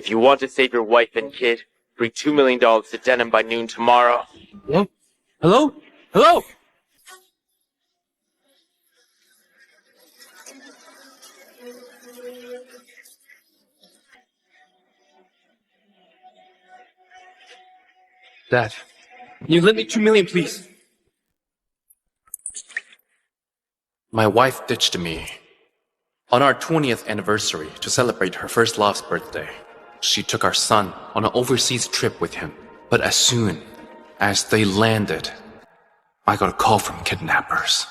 If you want to save your wife and kid, bring $2 million to Denham by noon tomorrow. What? Hello? Hello? Dad, can you lend me $2 million, please? My wife ditched me. On our 20th anniversary to celebrate her first love's birthday, she took our son on an overseas trip with him. But as soon as they landed, I got a call from kidnappers.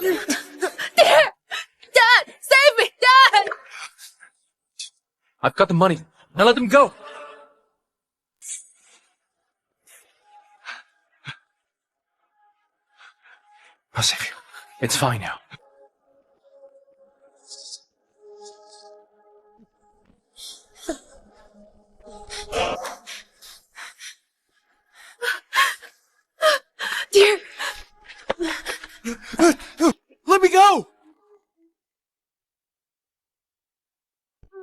Dad! Dad! Save me! Dad! I've got the money. Now let them go. I'll save you. It's fine now. Dear! Let me go!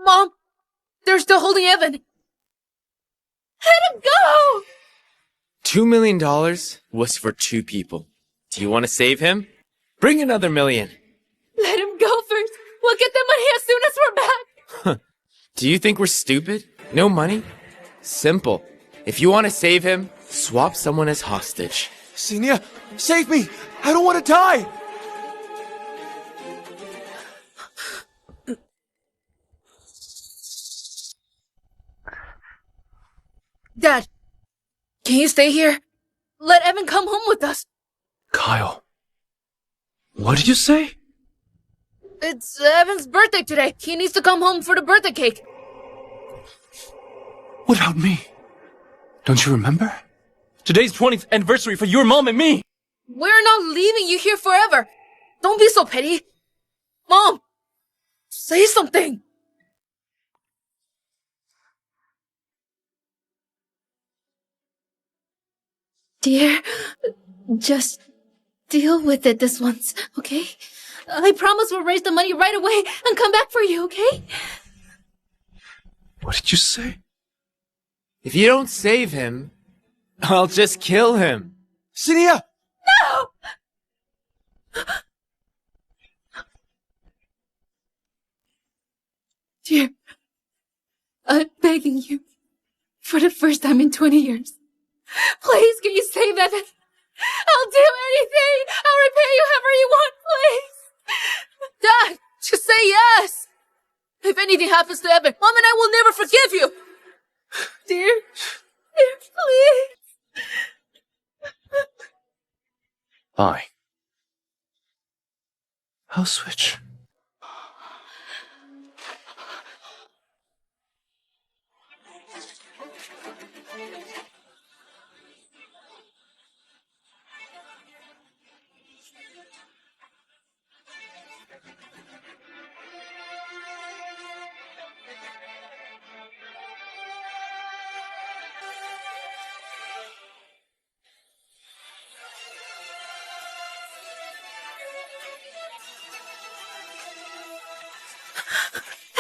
Mom! They're still holding Evan! Let him go! $2 million was for 2 people. Do you want to save him? Bring another $1 million. Let him go first! We'll get the money as soon as we're back! Do you think we're stupid? No money? Simple. If you want to save him, swap someone as hostage. Senior, save me! I don't want to die! Dad, can you stay here? Let Evan come home with us. Kyle, what did you say? It's Evan's birthday today. He needs to come home for the birthday cake. What about me? Don't you remember? Today's 20th anniversary for your mom and me! We're not leaving you here forever. Don't be so petty. Mom, say something. Dear, just deal with it this once, okay? I promise we'll raise the money right away and come back for you, okay? What did you say? If you don't save him, I'll just kill him. Senior! No! Dear, I'm begging you, for the first time in 20 years, please can you save Evan? I'll do anything! I'll repay you however you want, please! Dad, just say yes! If anything happens to Evan, Mom and I will never forgive you! Dear, please! Bye. I'll switch.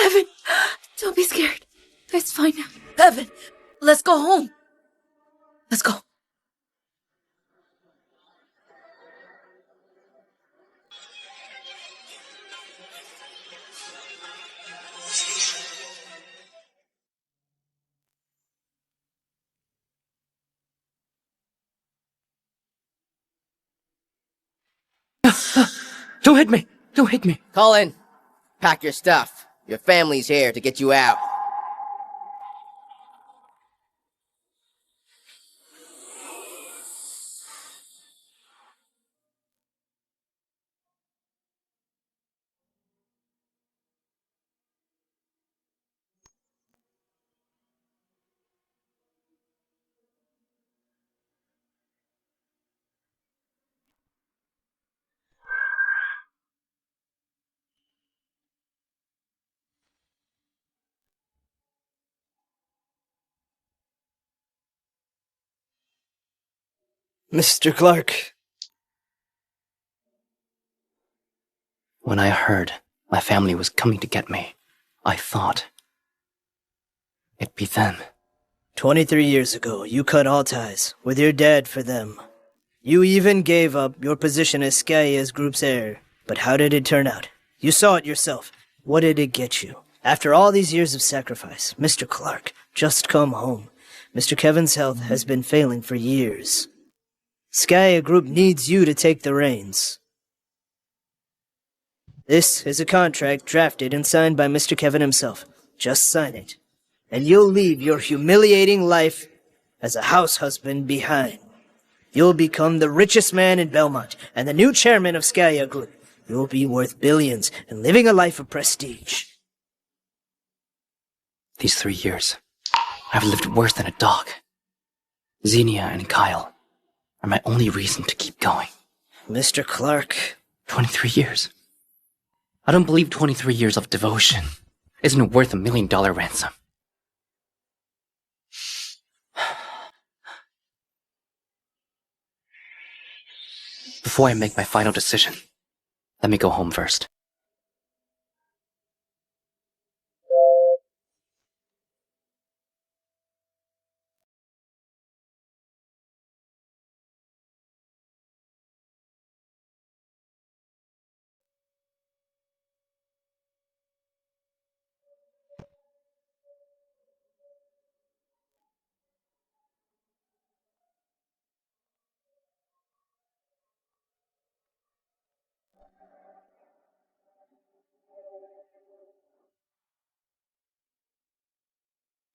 Evan, don't be scared. It's fine now. Evan, let's go home. Let's go. Don't hit me! Don't hit me! Colin, pack your stuff. Your family's here to get you out. Mr. Clark. When I heard my family was coming to get me, I thought it'd be them. 23 years ago, you cut all ties with your dad for them. You even gave up your position as Skya's group's heir. But how did it turn out? You saw it yourself. What did it get you? After all these years of sacrifice, Mr. Clark, just come home. Mr. Kevin's health has been failing for years. Skya Group needs you to take the reins. This is a contract drafted and signed by Mr. Kevin himself. Just sign it, and you'll leave your humiliating life as a house husband behind. You'll become the richest man in Belmont and the new chairman of Skya Group. You'll be worth billions and living a life of prestige. These 3 years, I've lived worse than a dog. Xenia and Kyle are my only reason to keep going. Mr. Clark. 23 years. I don't believe 23 years of devotion isn't worth $1 million ransom. Before I make my final decision, let me go home first.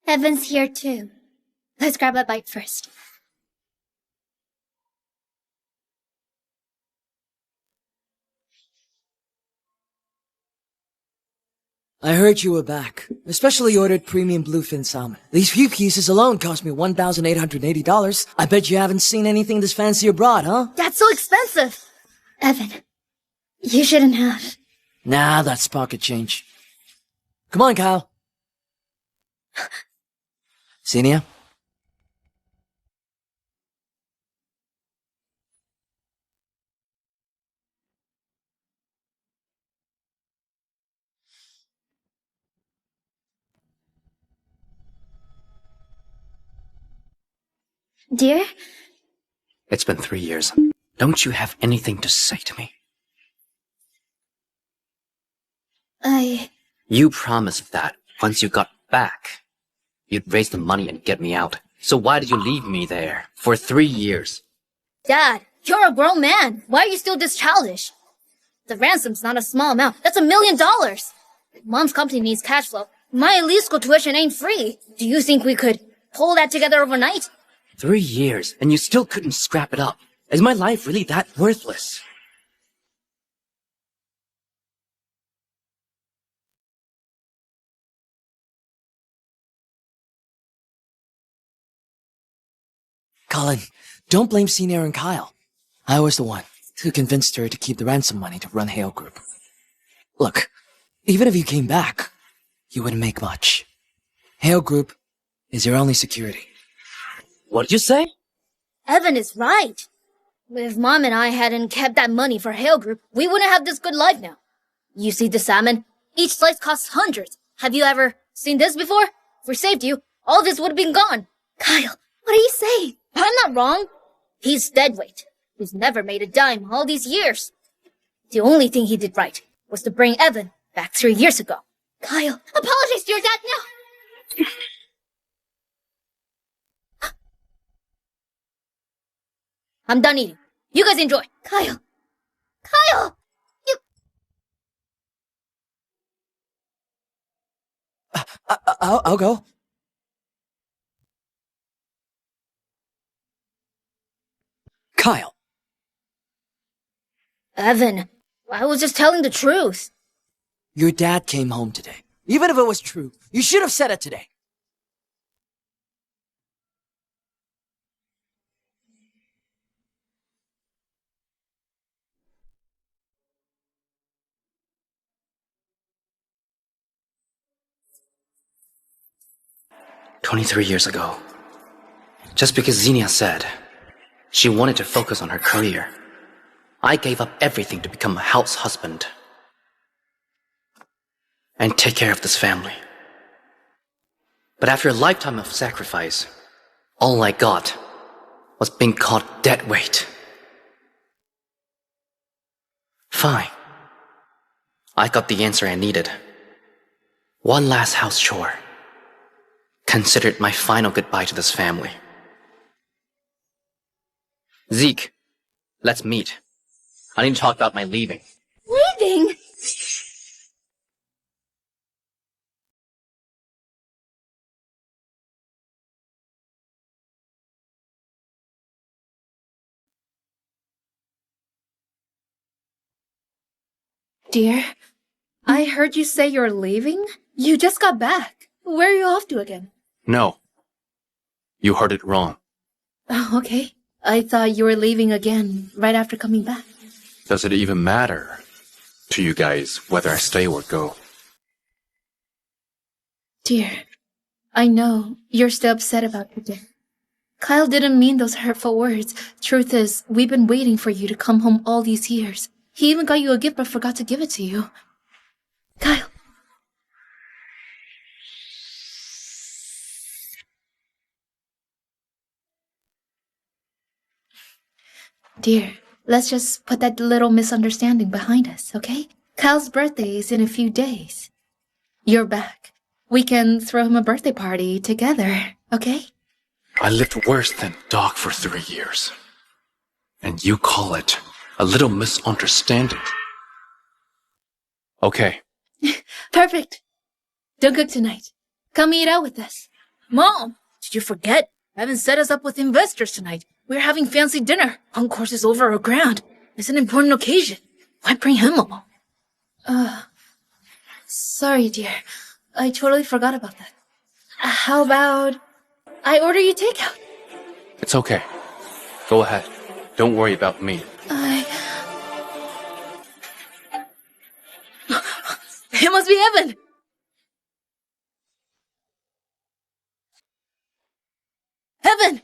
Evan's here too. Let's grab a bite first. I heard you were back. Especially ordered premium bluefin salmon. These few pieces alone cost me $1,880. I bet you haven't seen anything this fancy abroad, huh? That's so expensive! Evan, you shouldn't have. Nah, that's pocket change. Come on, Kyle. Xenia? Dear? It's been 3 years. Don't you have anything to say to me? You promised that once you got back, you'd raise the money and get me out. So why did you leave me there for 3 years? Dad, you're a grown man. Why are you still this childish? The ransom's not a small amount. That's $1 million. Mom's company needs cash flow. My elite school tuition ain't free. Do you think we could pull that together overnight? 3 years, and you still couldn't scrap it up. Is my life really that worthless? Colin, don't blame Senior and Kyle. I was the one who convinced her to keep the ransom money to run Hale Group. Look, even if you came back, you wouldn't make much. Hale Group is your only security. What did you say? Evan is right. If Mom and I hadn't kept that money for Hale Group, we wouldn't have this good life now. You see the salmon? Each slice costs hundreds. Have you ever seen this before? If we saved you, all this would have been gone. Kyle, what are you saying? I'm not wrong. He's deadweight. He's never made a dime all these years. The only thing he did right was to bring Evan back 3 years ago. Kyle, apologize to your dad now. I'm done eating. You guys enjoy. Kyle! Kyle! You... I'll go. Kyle. Evan, I was just telling the truth. Your dad came home today. Even if it was true, you should have said it today. "23 years ago, just because Xenia said she wanted to focus on her career, I gave up everything to become a house husband. and take care of this family. But after a lifetime of sacrifice, all I got was being called dead weight. Fine. I got the answer I needed. One last house chore. Consider it my final goodbye to this family. Zeke, let's meet. I need to talk about my leaving. Leaving? Dear, I heard you say you're leaving? You just got back. Where are you off to again? No. You heard it wrong. Oh, okay. I thought you were leaving again right after coming back. Does it even matter to you guys whether I stay or go? Dear, I know you're still upset about today. Kyle didn't mean those hurtful words. Truth is, we've been waiting for you to come home all these years. He even got you a gift but forgot to give it to you. Kyle. Dear, let's just put that little misunderstanding behind us, okay? Kyle's birthday is in a few days. You're back. We can throw him a birthday party together, okay? I lived worse than dog for 3 years. And you call it a little misunderstanding. Okay. Perfect. Don't cook tonight. Come eat out with us. Mom, did you forget? Evan set us up with investors tonight. We're having fancy dinner. Concourse is over $1,000. It's an important occasion. Why bring him along? Sorry, dear. I totally forgot about that. How about I order you takeout? It's okay. Go ahead. Don't worry about me. It must be Evan. Evan!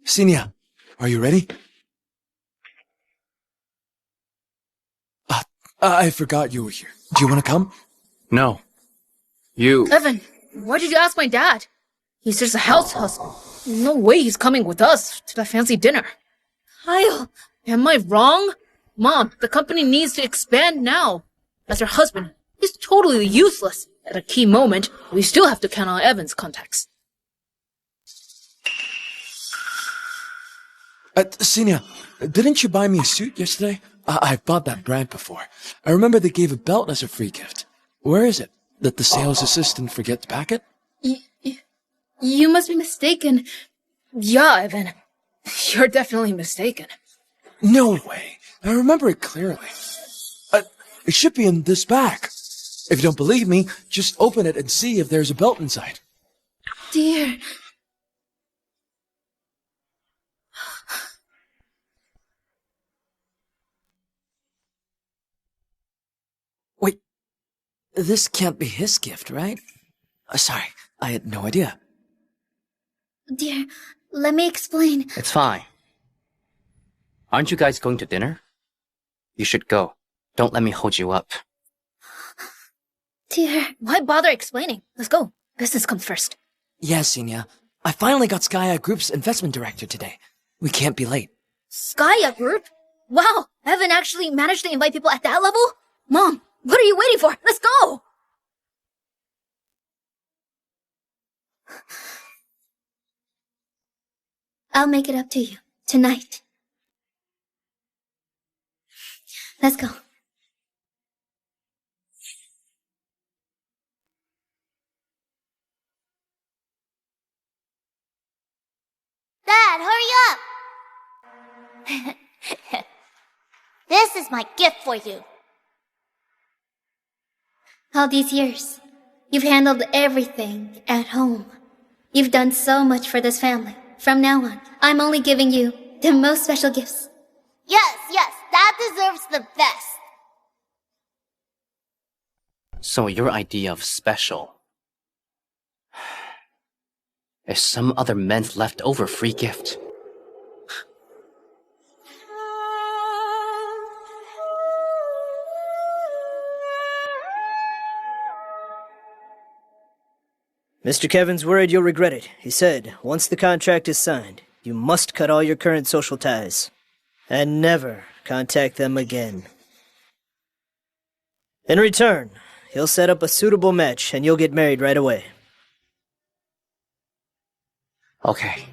Senior, are you ready? I forgot you were here. Do you want to come? No. You... Evan, why did you ask my dad? He's just a house husband. No way he's coming with us to that fancy dinner. Kyle! Am I wrong? Mom, the company needs to expand now. As her husband, he's totally useless. At a key moment, we still have to count on Evan's contacts. Senior, didn't you buy me a suit yesterday? I've bought that brand before. I remember they gave a belt as a free gift. Where is it? Did the sales assistant forget to pack it? You must be mistaken. Yeah, Evan. You're definitely mistaken. No way. I remember it clearly. It should be in this bag. If you don't believe me, just open it and see if there's a belt inside. Dear. Wait, this can't be his gift, right? Sorry, I had no idea. Dear, let me explain. It's fine. Aren't you guys going to dinner? You should go. Don't let me hold you up. Dear, why bother explaining? Let's go. Business comes first. Yes, Senior. I finally got Skya Group's investment director today. We can't be late. Skya Group? Wow, Evan actually managed to invite people at that level? Mom, what are you waiting for? Let's go! I'll make it up to you tonight. Let's go. Dad, hurry up! This is my gift for you. All these years, you've handled everything at home. You've done so much for this family. From now on, I'm only giving you the most special gifts. Yes, Dad deserves the best. So your idea of special is some other man's leftover free gift. Mr. Kevin's worried you'll regret it. He said, once the contract is signed, you must cut all your current social ties. And never contact them again. In return, he'll set up a suitable match and you'll get married right away. Okay.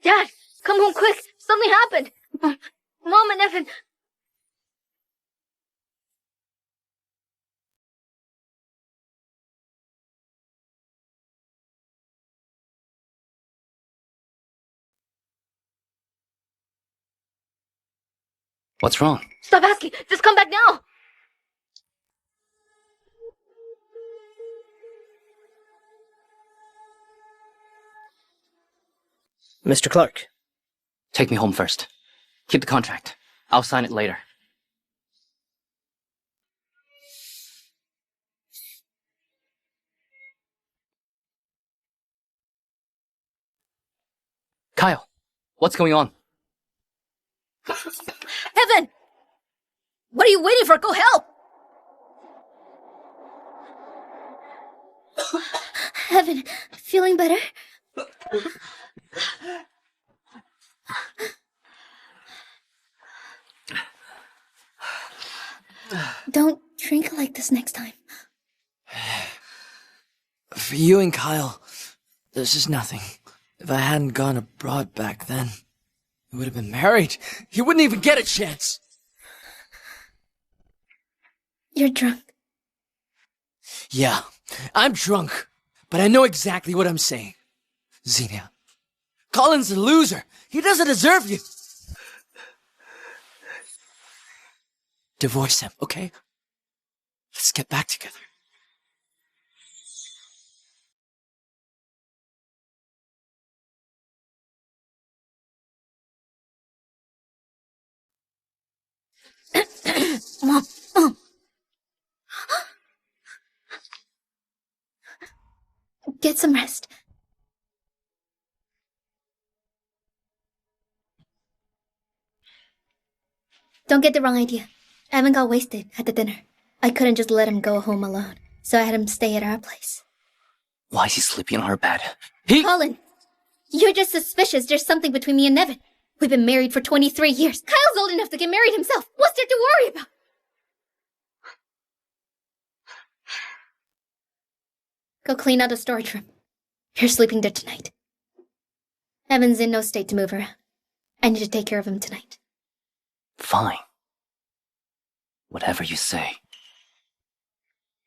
Dad, come home quick. Something happened. Mom and Evan. What's wrong? Stop asking. Just come back now. Mr. Clark. Take me home first. Keep the contract. I'll sign it later. Kyle, what's going on? Evan! What are you waiting for? Go help! Evan, feeling better? Don't drink like this next time. For you and Kyle, this is nothing. If I hadn't gone abroad back then, we would have been married. You wouldn't even get a chance. You're drunk. Yeah, I'm drunk, but I know exactly what I'm saying. Xenia, Colin's a loser. He doesn't deserve you. Divorce him, okay? Let's get back together. Mom. Get some rest. Don't get the wrong idea. Evan got wasted at the dinner. I couldn't just let him go home alone, so I had him stay at our place. Why is he sleeping on our bed? Colin, you're just suspicious there's something between me and Evan. We've been married for 23 years. Kyle's old enough to get married himself. What's there to worry about? Go clean out the storage room. You're sleeping there tonight. Evan's in no state to move around. I need to take care of him tonight. Fine. Whatever you say.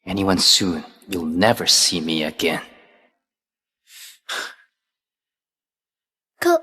Anyone soon, you'll never see me again. Go.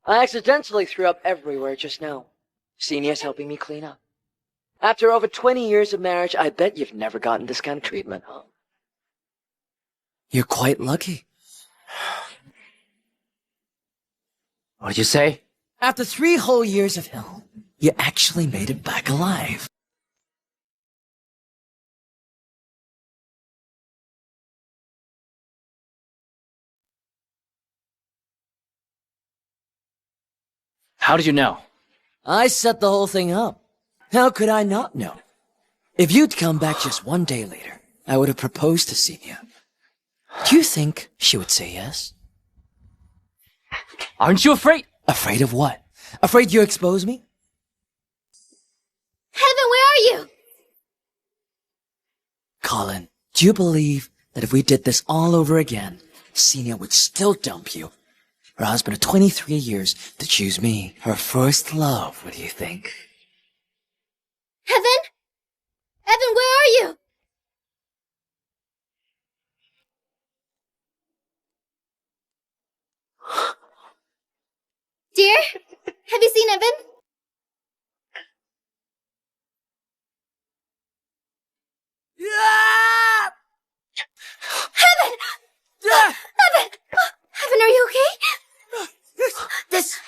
I accidentally threw up everywhere just now. Senior's helping me clean up. After over 20 years of marriage, I bet you've never gotten this kind of treatment, huh? You're quite lucky. What did you say? After 3 whole years of hell, you actually made it back alive. How did you know? I set the whole thing up. How could I not know? If you'd come back just 1 day later, I would have proposed to Xenia. Do you think she would say yes? Aren't you afraid? Afraid of what? Afraid you expose me? Evan, where are you? Colin, do you believe that if we did this all over again, Xenia would still dump you? Her husband of 23 years to choose me, her first love, what do you think? Evan? Evan, where are you? Dear, have you seen Evan? Heaven! Heaven! Heaven, are you okay? This...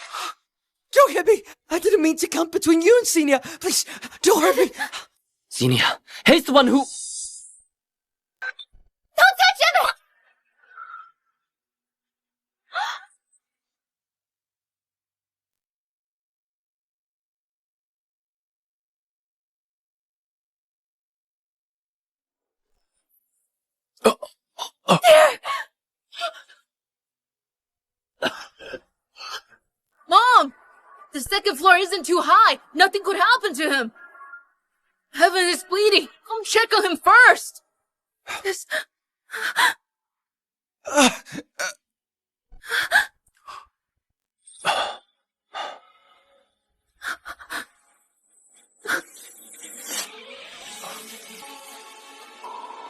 Don't hit me! I didn't mean to come between you and Senior. Please, don't hurt me. Senior, he's the one who... Don't touch Evan! Mom! The second floor isn't too high. Nothing could happen to him. Heaven is bleeding. Come check on him first. This...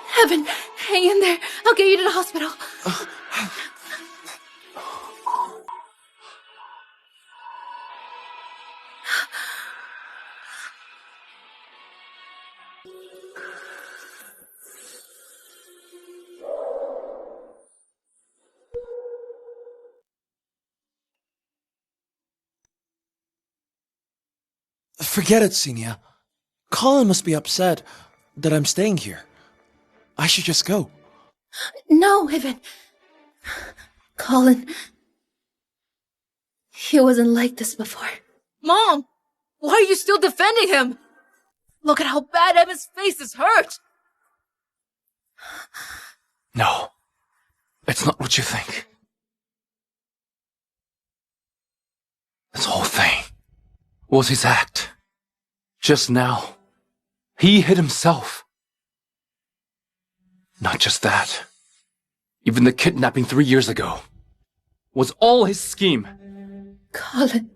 Heaven, hang in there. I'll get you to the hospital. Forget it, Senior. Colin must be upset that I'm staying here. I should just go. No, Evan. Colin. He wasn't like this before. Mom! Why are you still defending him? Look at how bad Evan's face is hurt. No. It's not what you think. This whole thing was his act. Just now, he hit himself. Not just that. Even the kidnapping 3 years ago was all his scheme. Colin,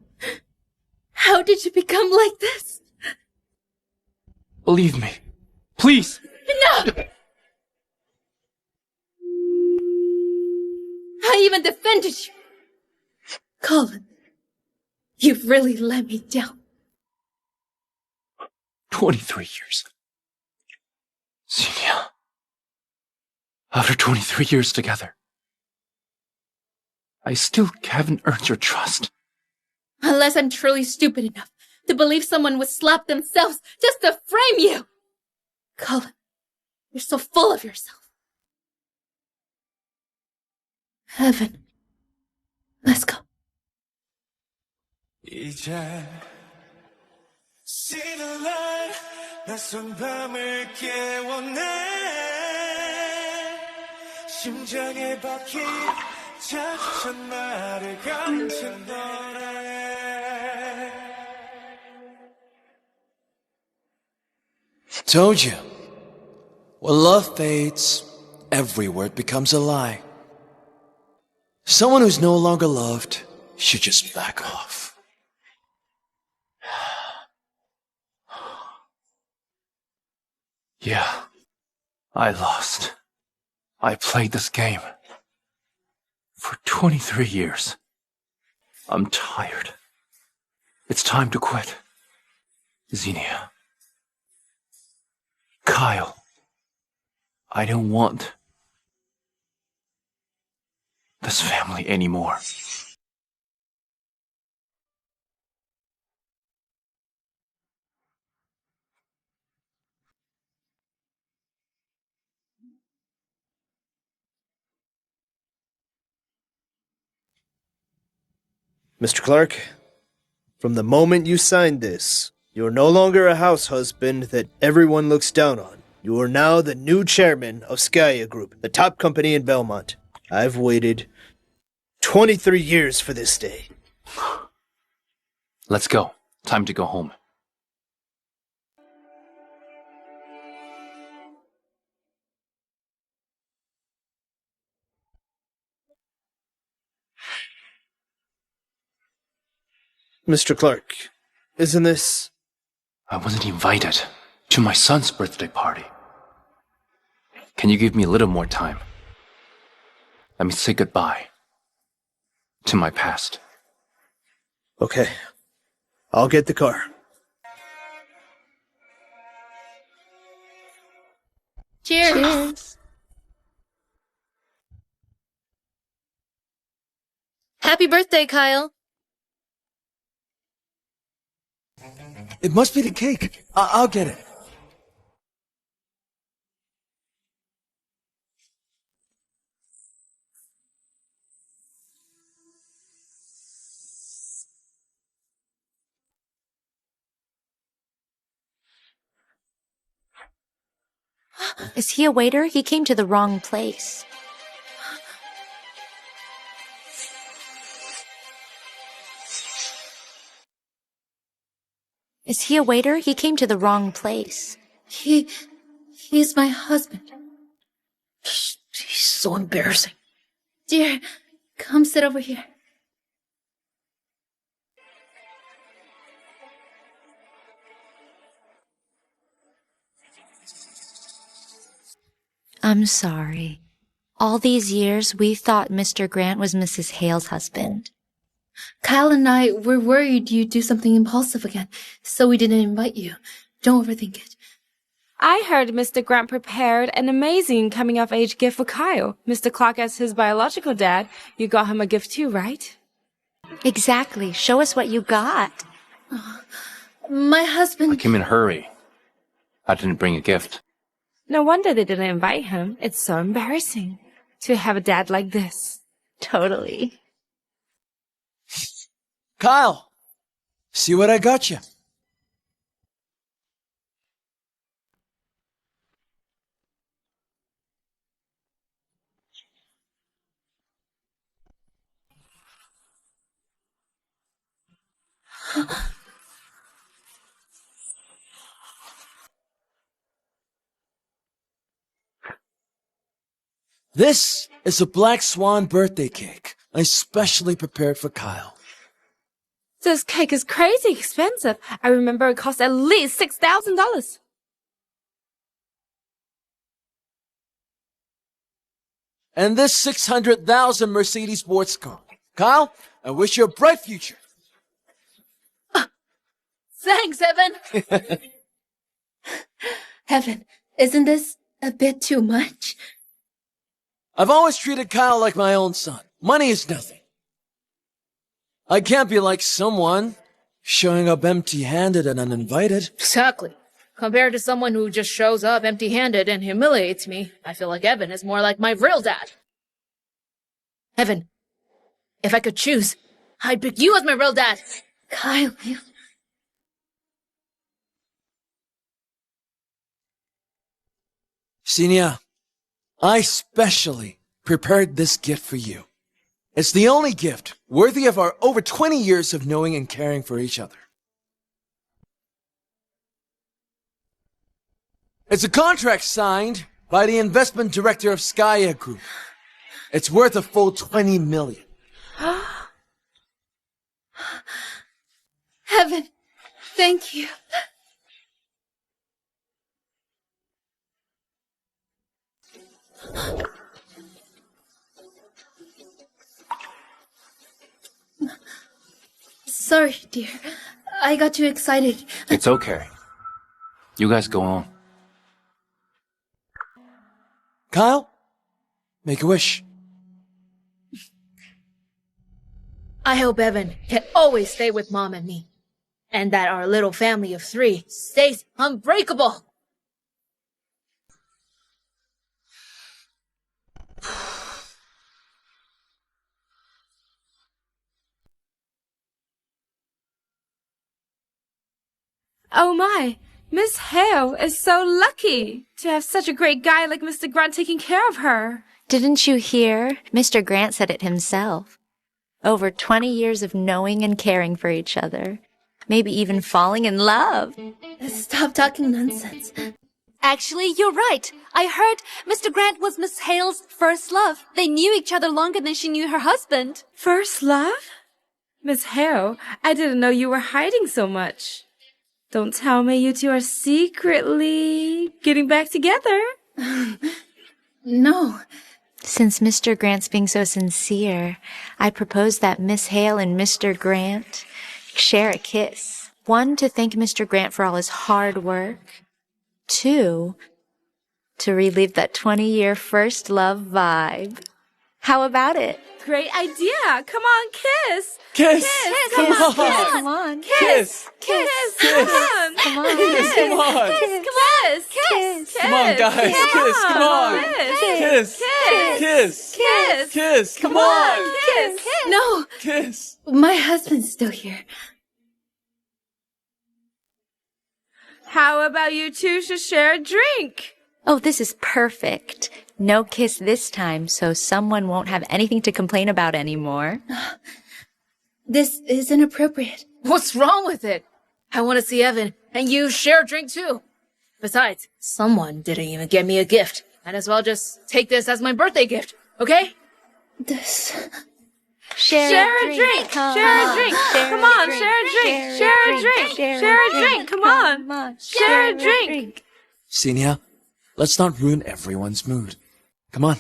how did you become like this? Believe me. Please. No! I even defended you. Colin, you've really let me down. 23 years. Senior. After 23 years together, I still haven't earned your trust. Unless I'm truly stupid enough to believe someone would slap themselves just to frame you. Colin, you're so full of yourself. Heaven, let's go. 낯선 밤을 깨워내 심장에 박힌 작전 말을 감춘 노래. Told you. When love fades, every word becomes a lie. Someone who's no longer loved should just back off. Yeah, I lost. I played this game for 23 years. I'm tired. It's time to quit. Xenia. Kyle. I don't want this family anymore. Mr. Clark, from the moment you signed this, you're no longer a house husband that everyone looks down on. You are now the new chairman of Skya Group, the top company in Belmont. I've waited 23 years for this day. Let's go. Time to go home. Mr. Clark, isn't this... I wasn't invited to my son's birthday party. Can you give me a little more time? Let me say goodbye to my past. Okay. I'll get the car. Cheers. Happy birthday, Kyle. It must be the cake. I'll get it. Is he a waiter? He came to the wrong place. Is he a waiter? He came to the wrong place. He's my husband. He's so embarrassing. Dear, come sit over here. I'm sorry. All these years, we thought Mr. Grant was Mrs. Hale's husband. Kyle and I were worried you'd do something impulsive again, so we didn't invite you. Don't overthink it. I heard Mr. Grant prepared an amazing coming-of-age gift for Kyle. Mr. Clark as his biological dad. You got him a gift too, right? Exactly. Show us what you got. My husband... I came in a hurry. I didn't bring a gift. No wonder they didn't invite him. It's so embarrassing to have a dad like this. Totally. Kyle, see what I got you. This is a Black Swan birthday cake I specially prepared for Kyle. This cake is crazy expensive. I remember it cost at least $6,000. And this 600,000 Mercedes sports car. Kyle, I wish you a bright future. Thanks, Evan. Evan, isn't this a bit too much? I've always treated Kyle like my own son. Money is nothing. I can't be like someone showing up empty-handed and uninvited. Exactly. Compared to someone who just shows up empty-handed and humiliates me, I feel like Evan is more like my real dad. Evan, if I could choose, I'd pick you as my real dad. Kyle, Senior, I specially prepared this gift for you. It's the only gift worthy of our over 20 years of knowing and caring for each other. It's a contract signed by the investment director of Skya Group. It's worth a full 20 million. Evan, thank you. Sorry, dear. I got too excited. It's okay. You guys go on. Kyle, make a wish. I hope Evan can always stay with Mom and me. And that our little family of 3 stays unbreakable. Oh my, Miss Hale is so lucky to have such a great guy like Mr. Grant taking care of her. Didn't you hear? Mr. Grant said it himself. Over 20 years of knowing and caring for each other. Maybe even falling in love. Stop talking nonsense. Actually, you're right. I heard Mr. Grant was Miss Hale's first love. They knew each other longer than she knew her husband. First love? Miss Hale, I didn't know you were hiding so much. Don't tell me you two are secretly getting back together. No. Since Mr. Grant's being so sincere, I propose that Miss Hale and Mr. Grant Share a kiss. 1, to thank Mr. Grant for all his hard work. 2, to relive that 20-year first love vibe. How about it? Great idea. Come on, kiss. Kiss. Come on. Come on. Kiss. Kiss. Come on. Come on. Kiss. Come on. Kiss. Kiss. Come on, guys. Kiss. Come on. Kiss. Kiss. Kiss. Kiss. Come on. Kiss. No, Kiss. my husband's still here. How about you two should share a drink? Oh, this is perfect. No kiss this time, so someone won't have anything to complain about anymore. This is inappropriate. What's wrong with it? I want to see Evan, and you share a drink too. Besides, someone didn't even get me a gift. Might as well just take this as my birthday gift, okay? This... Share a drink. Share a drink. Come on, share a drink. Share a drink. Share a drink. Come on. Share a drink. Xenia, let's not ruin everyone's mood. Come on.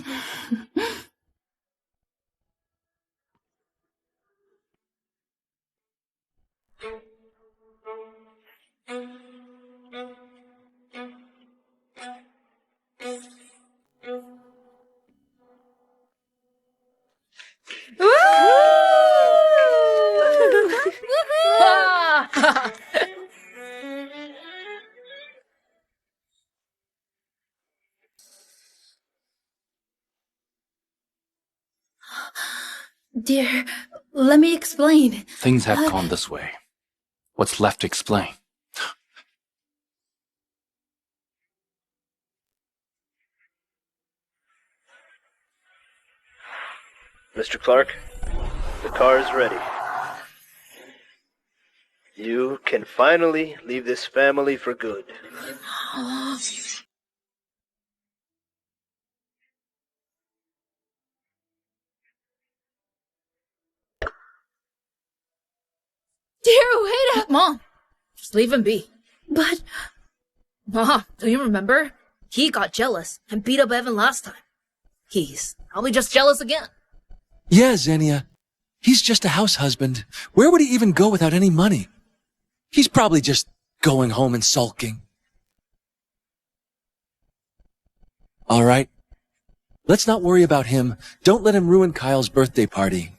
Dear, let me explain. Things have gone this way. What's left to explain? Mr. Clark, the car is ready. You can finally leave this family for good. Dear, wait up! Mom, just leave him be. But... Mom, do you remember? He got jealous and beat up Evan last time. He's probably just jealous again. Yeah, Xenia. He's just a house husband. Where would he even go without any money? He's probably just going home and sulking. All right. Let's not worry about him. Don't let him ruin Kyle's birthday party.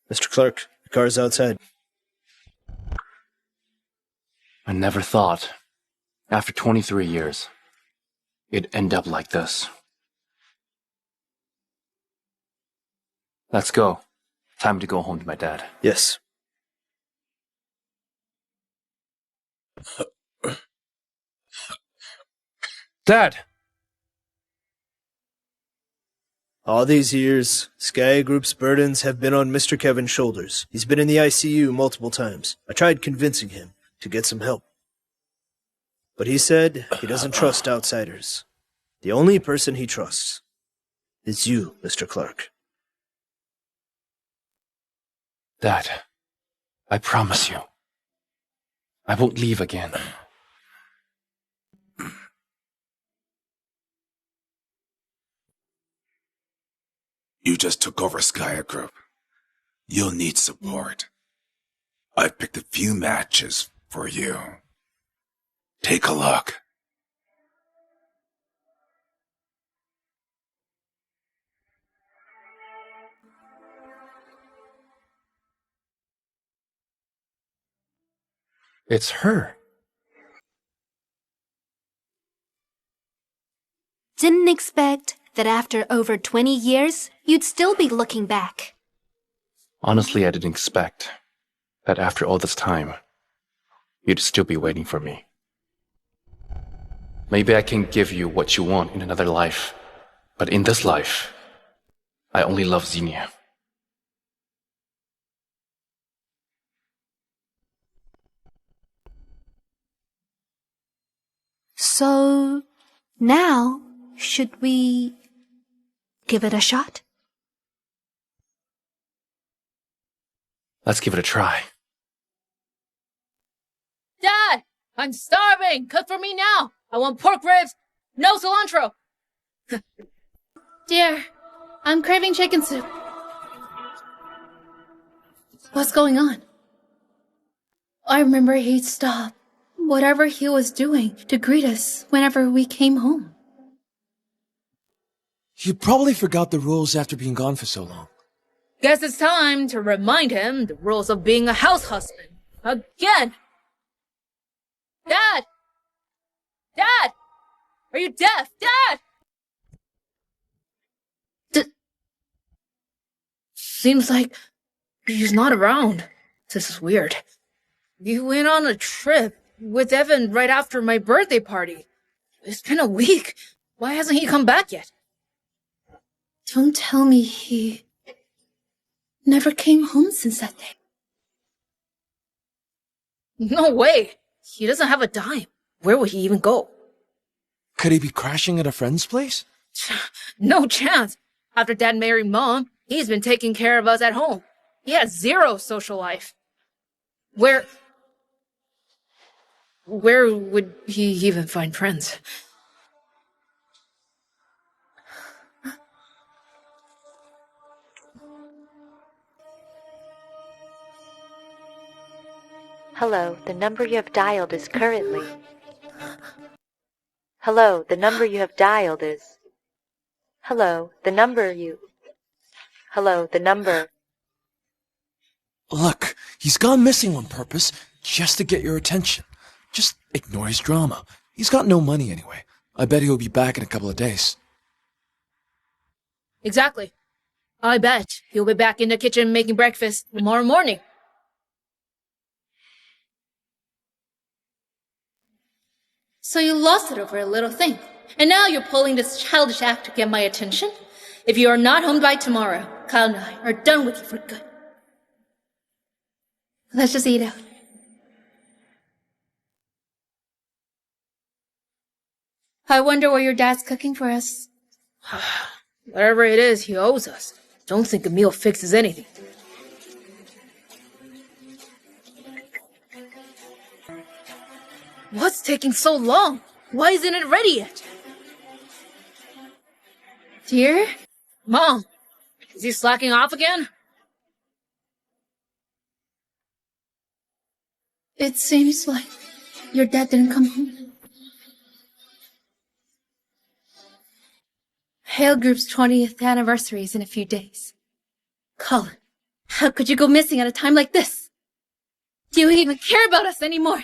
Mr. Clark, the car's outside. I never thought, after 23 years, it'd end up like this. Let's go. Time to go home to my dad. Yes. Dad! All these years, Sky Group's burdens have been on Mr. Kevin's shoulders. He's been in the ICU multiple times. I tried convincing him to get some help. But he said he doesn't trust outsiders. The only person he trusts is you, Mr. Clark. Dad, I promise you, I won't leave again. You just took over Skya Group. You'll need support. I've picked a few matches for you. Take a look. It's her. Didn't expect that after over 20 years, you'd still be looking back. Honestly, I didn't expect that after all this time, you'd still be waiting for me. Maybe I can give you what you want in another life, but in this life, I only love Xenia. So, now, should we give it a shot? Let's give it a try. Dad, I'm starving. Cook for me now. I want pork ribs, no cilantro. Dear, I'm craving chicken soup. What's going on? I remember he'd stop whatever he was doing to greet us whenever we came home. You probably forgot the rules after being gone for so long. Guess it's time to remind him the rules of being a house husband. Again! Dad! Dad! Are you deaf? Dad! Seems like he's not around. This is weird. We went on a trip with Evan right after my birthday party. It's been a week. Why hasn't he come back yet? Don't tell me he never came home since that day. No way. He doesn't have a dime. Where would he even go? Could he be crashing at a friend's place? No chance. After Dad married Mom, he's been taking care of us at home. He has zero social life. Where would he even find friends? Hello, the number you have dialed is currently... Hello, the number you have dialed is... Hello, the number you... Hello, the number... Look, he's gone missing on purpose just to get your attention. Just ignore his drama. He's got no money anyway. I bet he'll be back in a couple of days. Exactly. I bet he'll be back in the kitchen making breakfast tomorrow morning. So you lost it over a little thing. And now you're pulling this childish act to get my attention? If you are not home by tomorrow, Kyle and I are done with you for good. Let's just eat out. I wonder what your dad's cooking for us. Whatever it is, he owes us. Don't think a meal fixes anything. What's taking so long? Why isn't it ready yet? Dear? Mom, is he slacking off again? It seems like your dad didn't come home. Hale Group's 20th anniversary is in a few days. Colin, how could you go missing at a time like this? Do you even care about us anymore?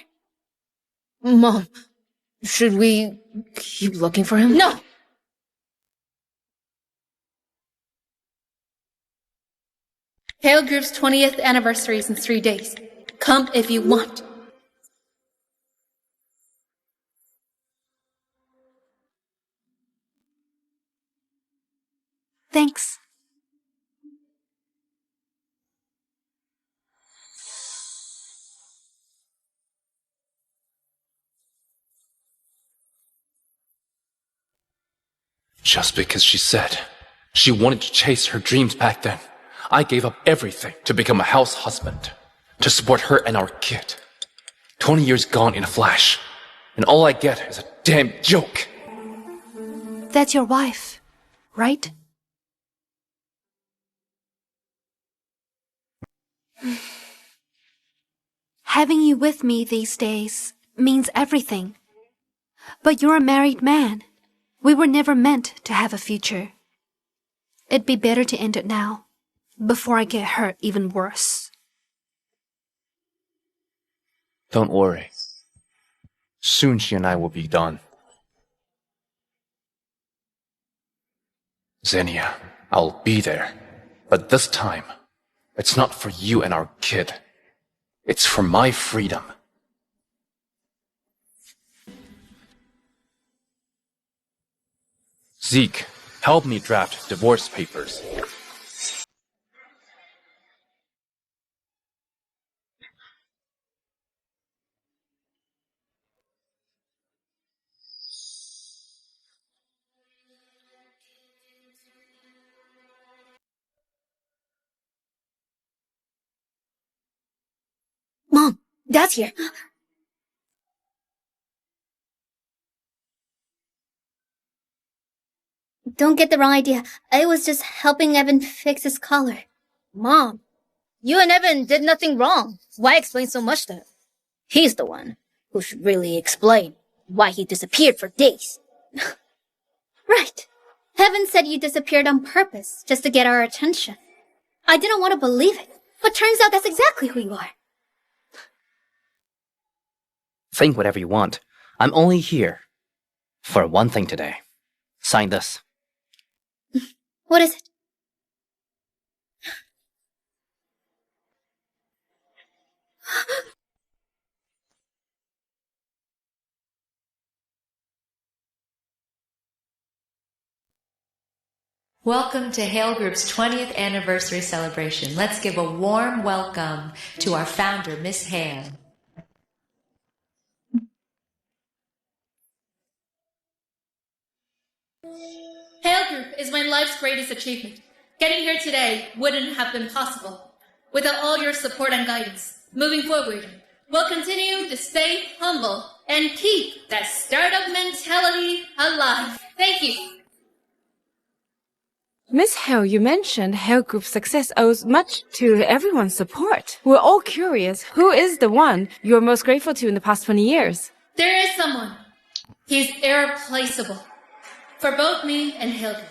Mom, should we keep looking for him? No! Hale Group's 20th anniversary is in 3 days. Come if you want. Thanks. Just because she said she wanted to chase her dreams back then, I gave up everything to become a house husband, to support her and our kid. 20 years gone in a flash, and all I get is a damn joke. That's your wife, right? Having you with me these days means everything. But you're a married man. We were never meant to have a future. It'd be better to end it now, before I get hurt even worse. Don't worry. Soon she and I will be done. Xenia, I'll be there. But this time, it's not for you and our kid. It's for my freedom. Zeke, help me draft divorce papers. Mom, Dad's here. Don't get the wrong idea. I was just helping Evan fix his collar. Mom, You and Evan did nothing wrong. Why explain so much to him? He's the one who should really explain why he disappeared for days. Right. Evan said you disappeared on purpose, just to get our attention. I didn't want to believe it, but turns out that's exactly who you are. Think whatever you want. I'm only here for one thing today. Sign this. What is it? Welcome to Hale Group's 20th anniversary celebration. Let's give a warm welcome to our founder, Miss Hale. Hale Group is my life's greatest achievement. Getting here today wouldn't have been possible without all your support and guidance. Moving forward, we'll continue to stay humble and keep that startup mentality alive. Thank you. Miss Hale, you mentioned Hale Group's success owes much to everyone's support. We're all curious, who is the one you're most grateful to in the past 20 years? There is someone. He's irreplaceable for both me and Hale Group.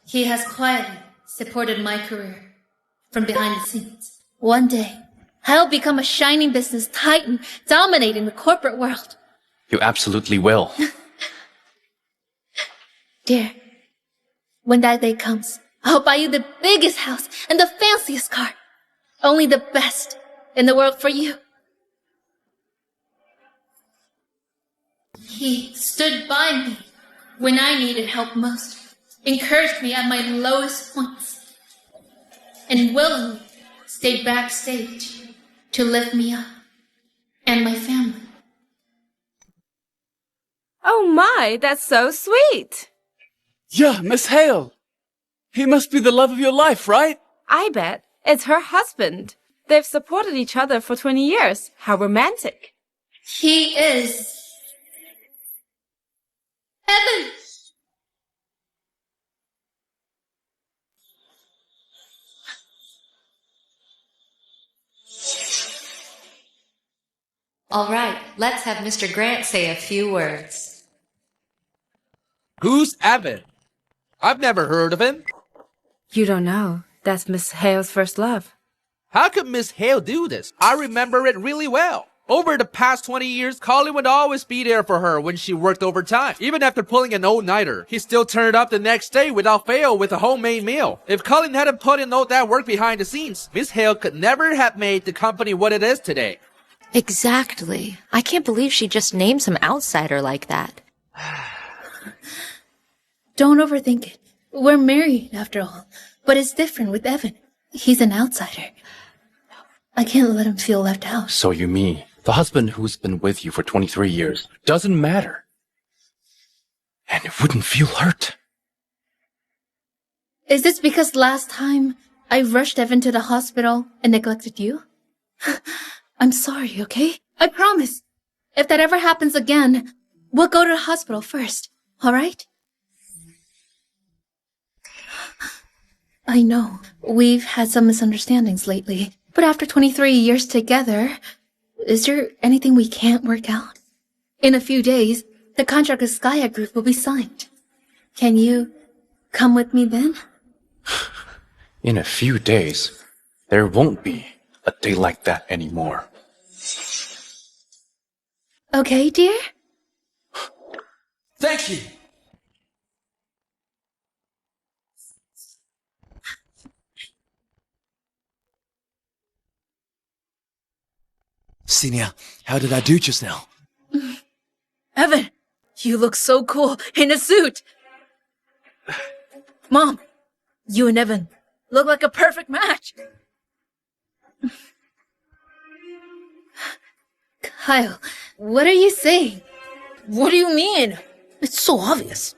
He has quietly supported my career from behind the scenes. One day, I'll become a shining business titan dominating the corporate world. You absolutely will. Dear, when that day comes, I'll buy you the biggest house and the fanciest car. Only the best in the world for you. He stood by me when I needed help most, encouraged me at my lowest points, and willingly stayed backstage to lift me up and my family. Oh my, that's so sweet! Yeah, Miss Hale. He must be the love of your life, right? I bet it's her husband. They've supported each other for 20 years. How romantic. He is Evan! All right, let's have Mr. Grant say a few words. Who's Evan? I've never heard of him. You don't know. That's Miss Hale's first love. How could Miss Hale do this? I remember it really well. Over the past 20 years, Colin would always be there for her when she worked overtime. Even after pulling an all-nighter, he still turned up the next day without fail with a homemade meal. If Colin hadn't put in all that work behind the scenes, Miss Hale could never have made the company what it is today. Exactly. I can't believe she just named some outsider like that. Don't overthink it. We're married, after all. But it's different with Evan. He's an outsider. I can't let him feel left out. So you mean the husband who's been with you for 23 years doesn't matter? And it wouldn't feel hurt? Is this because last time I rushed Evan to the hospital and neglected you? I'm sorry, okay? I promise. If that ever happens again, we'll go to the hospital first, alright? I know, we've had some misunderstandings lately, but after 23 years together, is there anything we can't work out? In a few days, the contract with Skya Group will be signed. Can you come with me then? In a few days, there won't be a day like that anymore. Okay, dear? Thank you. Senior, how did I do just now? Evan, you look so cool in a suit. Mom, you and Evan look like a perfect match. Kyle, what are you saying? What do you mean? It's so obvious.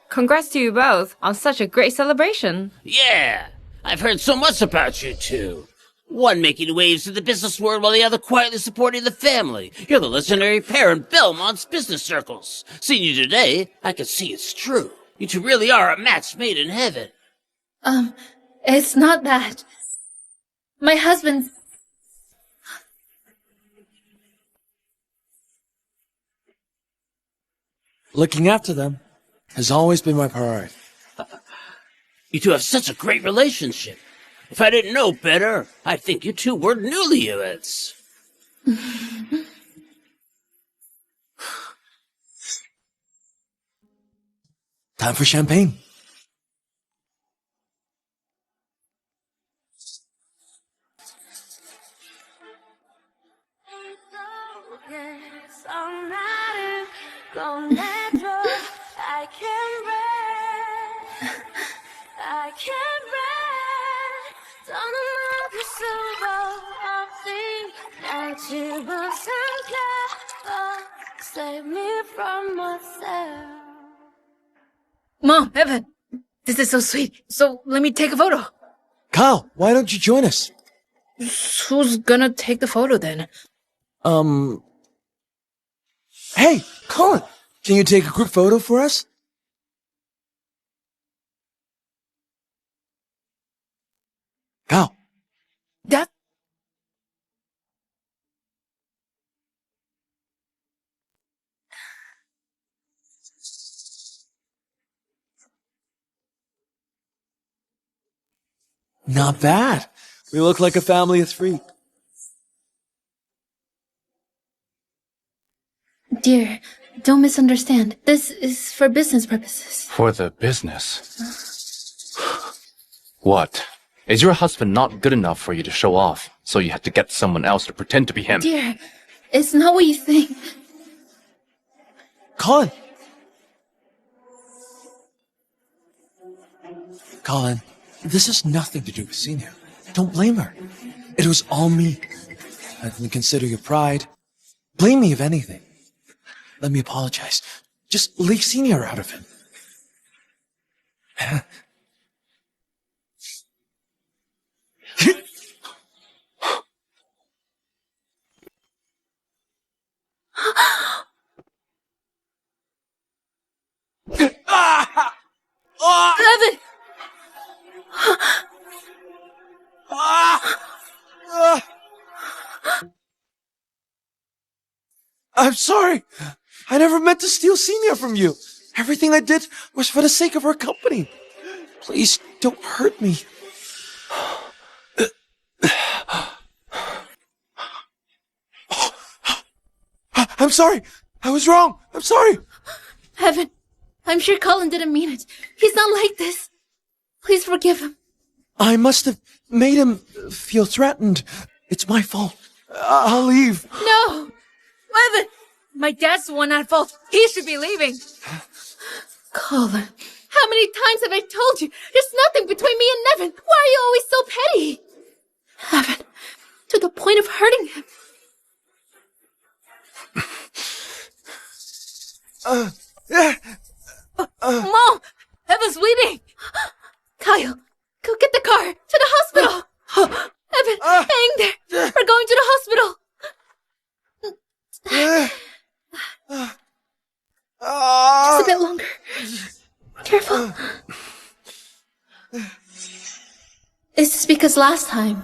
Congrats to you both on such a great celebration. Yeah, I've heard so much about you two. One making waves in the business world while the other quietly supporting the family. You're the legendary pair in Belmont's business circles. Seeing you today, I can see it's true. You two really are a match made in heaven. It's not that. My husband... Looking after them has always been my priority. You two have such a great relationship. If I didn't know better, I'd think you two were newlyweds. Time for champagne. Save me from myself. Mom, Evan, this is so sweet. So let me take a photo. Kyle, why don't you join us? Who's gonna take the photo then? Hey, Colin, can you take a group photo for us? Kyle. That... Not bad. We look like a family of three. Dear, don't misunderstand. This is for business purposes. For the business. What? Is your husband not good enough for you to show off, so you had to get someone else to pretend to be him? Dear, it's not what you think. Colin. Colin, this has nothing to do with Senior. Don't blame her. It was all me. I didn't consider your pride. Blame me if anything. Let me apologize. Just leave Senior out of it. Evan! I'm sorry. I never meant to steal Senior from you. Everything I did was for the sake of our company. Please don't hurt me. I'm sorry. I was wrong. I'm sorry. Evan, I'm sure Colin didn't mean it. He's not like this. Please forgive him. I must have made him feel threatened. It's my fault. I'll leave. No! Evan! My dad's the one at fault. He should be leaving. Colin, how many times have I told you? There's nothing between me and Evan. Why are you always so petty? Evan, to the point of hurting him. Mom! Evan's bleeding! Kyle, go get the car! To the hospital! Evan, hang there! We're going to the hospital! Just a bit longer. Careful. Is this because last time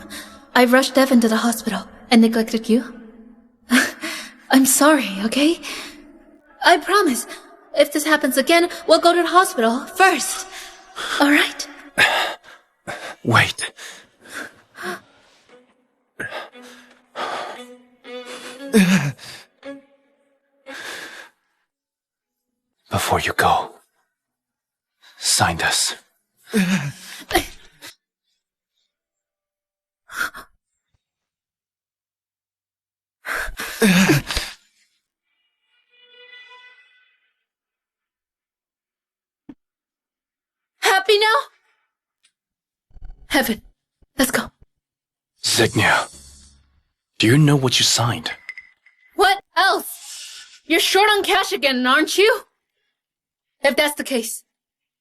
I rushed Evan to the hospital and neglected you? I'm sorry, okay? I promise, if this happens again, we'll go to the hospital first. Alright? Wait. Before you go, sign this. Happy now? Heaven, let's go. Zygnia, do you know what you signed? What else? You're short on cash again, aren't you? If that's the case,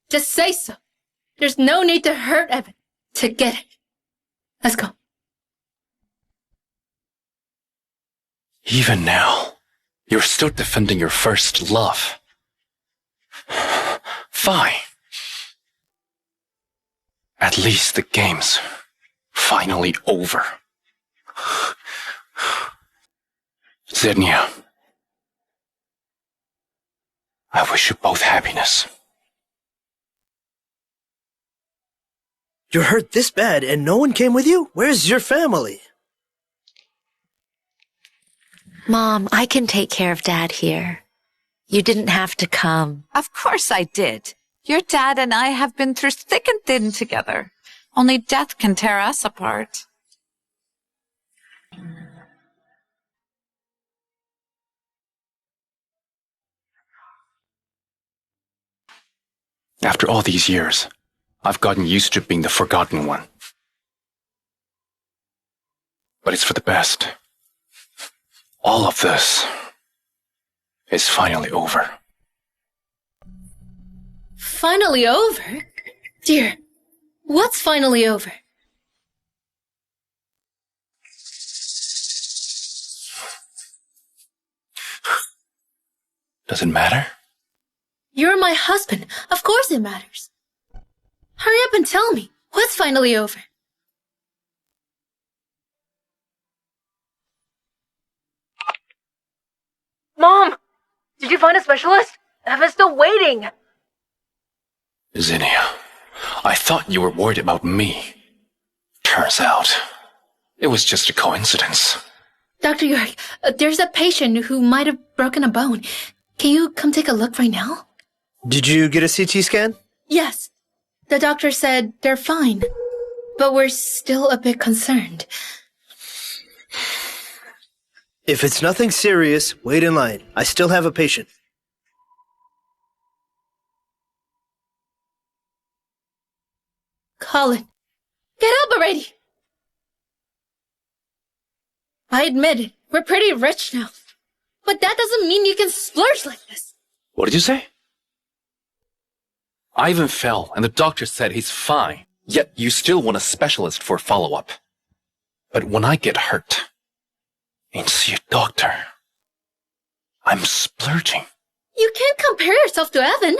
just say so. There's no need to hurt Evan to get it. Let's go. Even now, you're still defending your first love. Fine. At least the game's finally over. Xenia, I wish you both happiness. You're hurt this bad and no one came with you? Where's your family? Mom, I can take care of Dad here. You didn't have to come. Of course I did. Your dad and I have been through thick and thin together. Only death can tear us apart. After all these years, I've gotten used to being the forgotten one. But it's for the best. All of this is finally over. Finally over? Dear, what's finally over? Does it matter? You're my husband. Of course it matters. Hurry up and tell me. What's finally over? Mom! Did you find a specialist? Evan's still waiting. Xenia, I thought you were worried about me. Turns out, it was just a coincidence. Dr. York, there's a patient who might have broken a bone. Can you come take a look right now? Did you get a CT scan? Yes. The doctor said they're fine. But we're still a bit concerned. If it's nothing serious, wait in line. I still have a patient. Colin, get up already! I admit it, we're pretty rich now. But that doesn't mean you can splurge like this. What did you say? Ivan fell, and the doctor said he's fine. Yet you still want a specialist for follow-up. But when I get hurt and see a doctor, I'm splurging. You can't compare yourself to Evan.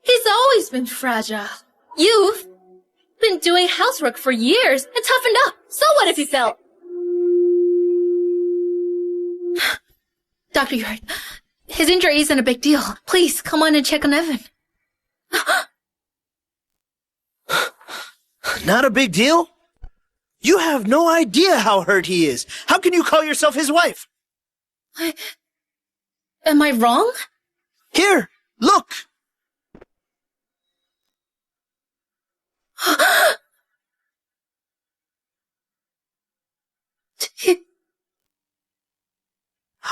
He's always been fragile. You've been doing housework for years and toughened up. So what if you fell? Dr. York, his injury isn't a big deal. Please, come on and check on Evan. Not a big deal? You have no idea how hurt he is. How can you call yourself his wife? Am I wrong? Here, look!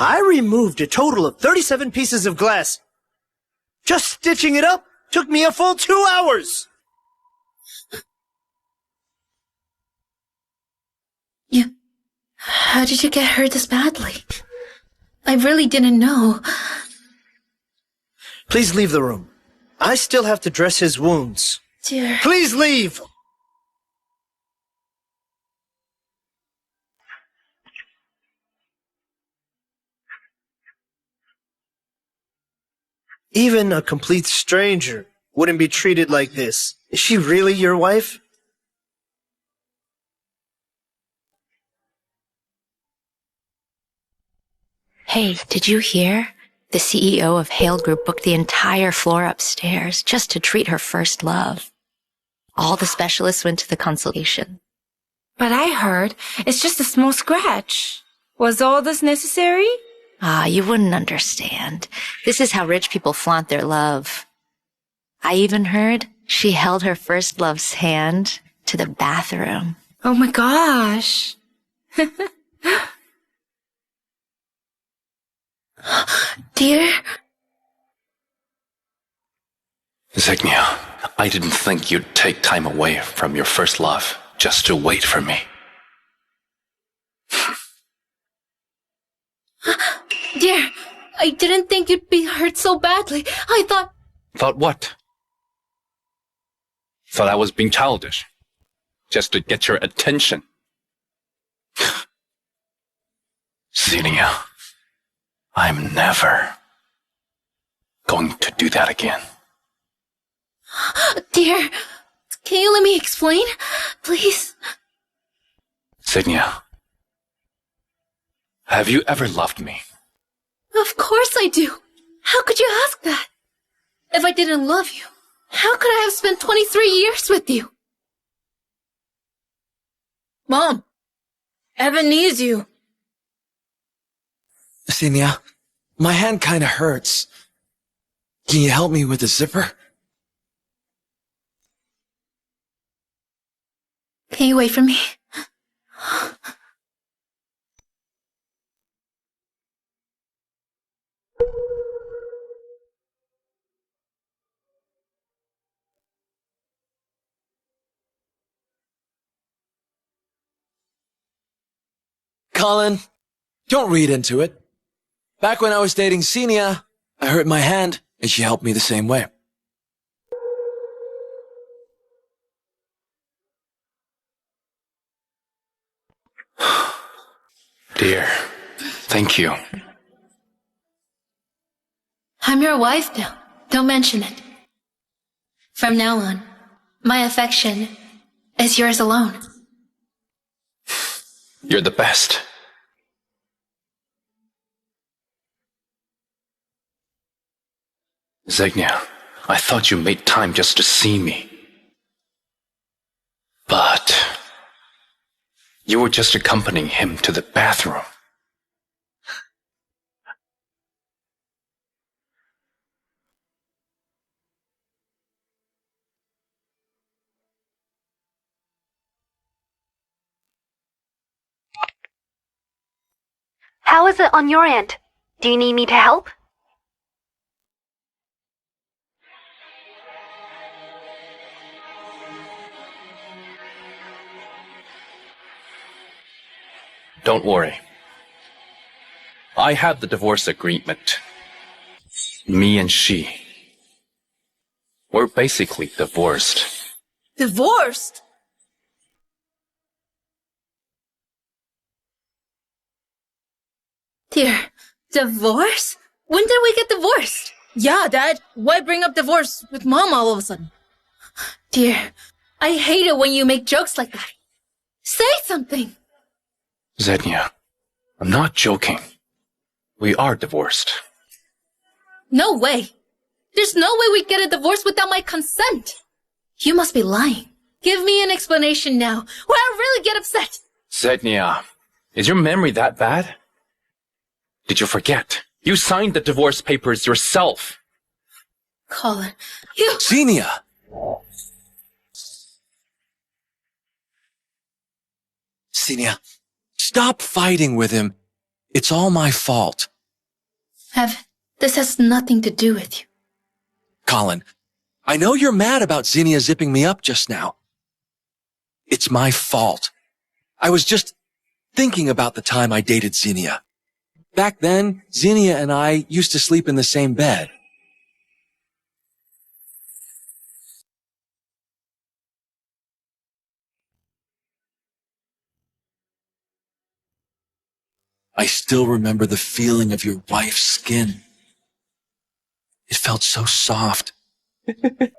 I removed a total of 37 pieces of glass. Just stitching it up took me a full 2 hours. How did you get hurt this badly? I really didn't know. Please leave the room. I still have to dress his wounds. Dear. Please leave! Even a complete stranger wouldn't be treated like this. Is she really your wife? Hey, did you hear? The CEO of Hale Group booked the entire floor upstairs just to treat her first love. All the specialists went to the consultation. But I heard it's just a small scratch. Was all this necessary? You wouldn't understand. This is how rich people flaunt their love. I even heard she held her first love's hand to the bathroom. Oh my gosh. Dear? Xenia, I didn't think you'd take time away from your first love just to wait for me. Dear, I didn't think you'd be hurt so badly. I thought... Thought what? Thought I was being childish. Just to get your attention. Xenia, I'm never going to do that again. Dear, Can you let me explain? Please? Xenia, have you ever loved me? Of course I do. How could you ask that? If I didn't love you, how could I have spent 23 years with you? Mom, Evan needs you. Xenia, my hand kinda hurts. Can you help me with the zipper? Can you wait for me? Colin, don't read into it. Back when I was dating Xenia, I hurt my hand, and she helped me the same way. Dear, thank you. I'm your wife now. Don't mention it. From now on, my affection is yours alone. You're the best. Xenia, I thought you made time just to see me. But you were just accompanying him to the bathroom. How is it on your end? Do you need me to help? Don't worry. I have the divorce agreement. Me and she. We're basically divorced. Divorced? Dear, divorce? When did we get divorced? Yeah, Dad. Why bring up divorce with Mom all of a sudden? Dear, I hate it when you make jokes like that. Say something! Xenia, I'm not joking. We are divorced. No way. There's no way we'd get a divorce without my consent. You must be lying. Give me an explanation now, or I'll really get upset. Xenia, is your memory that bad? Did you forget? You signed the divorce papers yourself. Colin, you... Xenia! Xenia, stop fighting with him. It's all my fault. Evan, this has nothing to do with you. Colin, I know you're mad about Xenia zipping me up just now. It's my fault. I was just thinking about the time I dated Xenia. Back then, Xenia and I used to sleep in the same bed. I still remember the feeling of your wife's skin. It felt so soft. Evan!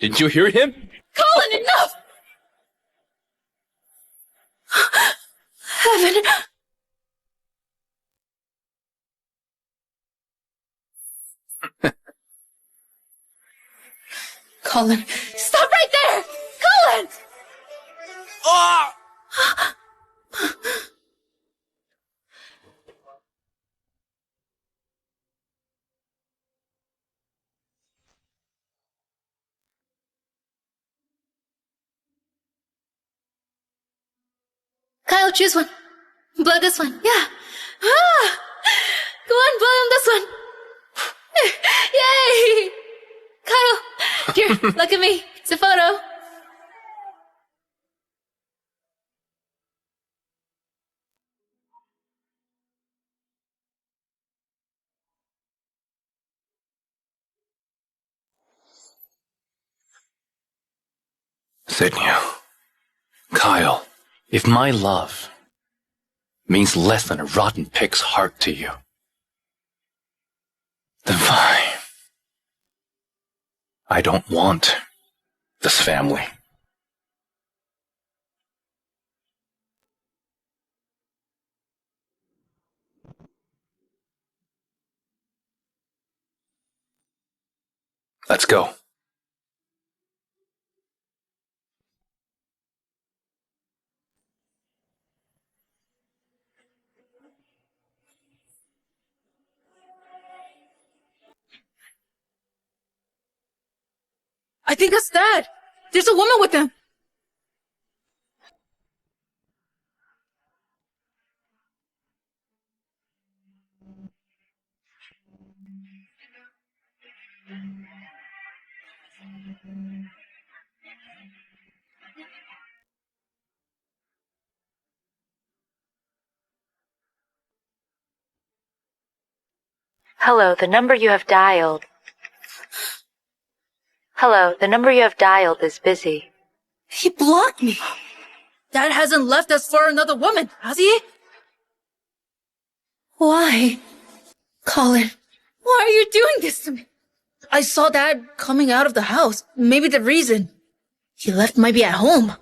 Did you hear him? Colin, enough! Evan... Colin, stop right there! Colin! Ah! Kyle, choose one. Blow this one. Yeah. Ah! Go on, blow on this one. Yay! Kyle, here, look at me. It's a photo. Xenia, Kyle, if my love means less than a rotten pig's heart to you, Then fine. I don't want this family. Let's go. I think that's Dad. There's a woman with him. Hello, the number you have dialed. Hello, the number you have dialed is busy. He blocked me. Dad hasn't left us for another woman, has he? Why? Colin, why are you doing this to me? I saw Dad coming out of the house. Maybe the reason he left might be at home.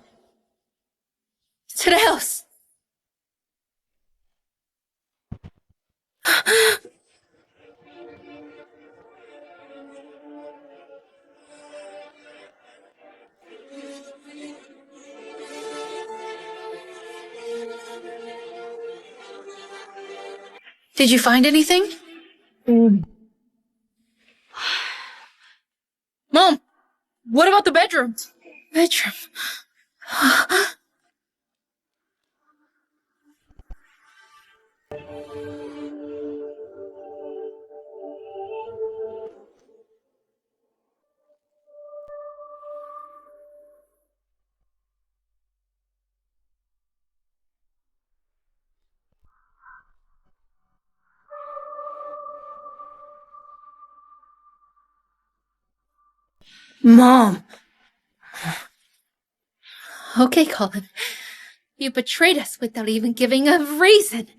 To the house. Did you find anything? Mom, what about the bedroom? Bedroom. Mom. Okay, Colin. You betrayed us without even giving a reason.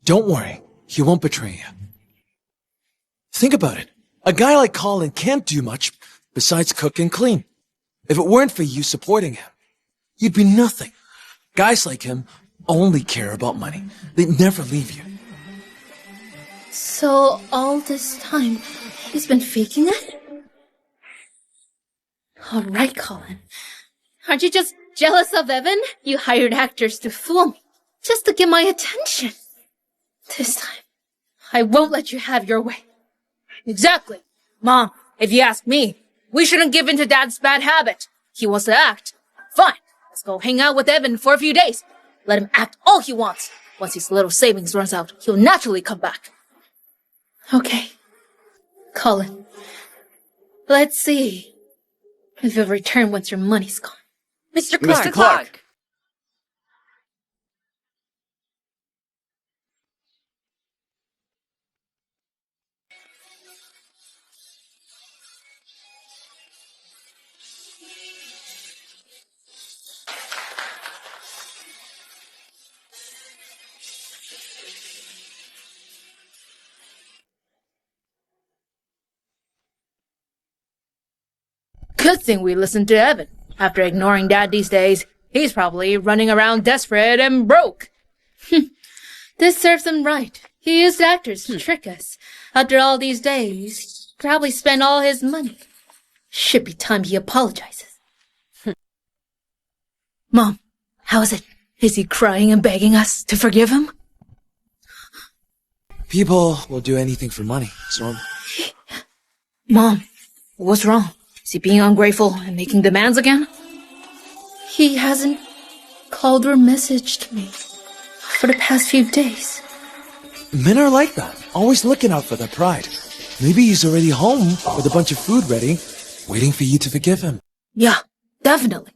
Don't worry, he won't betray you. Think about it. A guy like Colin can't do much besides cook and clean. If it weren't for you supporting him, you'd be nothing. Guys like him only care about money. They'd never leave you. So all this time, he's been faking it? All right, Colin. Aren't you just jealous of Evan? You hired actors to fool me, just to get my attention. This time, I won't let you have your way. Exactly. Mom, if you ask me, we shouldn't give in to Dad's bad habit. He wants to act. Fine. Let's go hang out with Evan for a few days. Let him act all he wants. Once his little savings runs out, he'll naturally come back. Okay. Colin. Let's see if you'll return once your money's gone. Mr. Clark. Mr. Clark. Good thing we listened to Evan. After ignoring Dad these days, he's probably running around desperate and broke. This serves him right. He used actors to trick us. After all these days, he probably spent all his money. Should be time he apologizes. Mom, how is it? Is he crying and begging us to forgive him? People will do anything for money. It's normal. Mom, what's wrong? Is he being ungrateful and making demands again? He hasn't called or messaged me for the past few days. Men are like that, always looking out for their pride. Maybe he's already home with a bunch of food ready, waiting for you to forgive him. Yeah, definitely.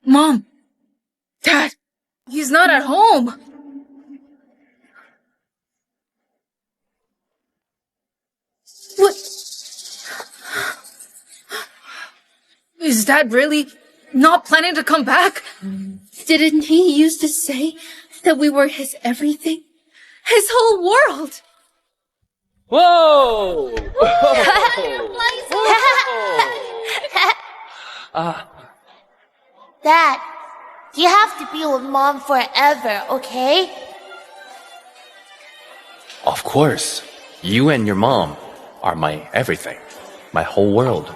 Mom! Dad! He's not at home! Is Dad really not planning to come back? Didn't he used to say that we were his everything? His whole world! Whoa! Dad, you have to be with Mom forever, okay? Of course. You and your mom are my everything, my whole world.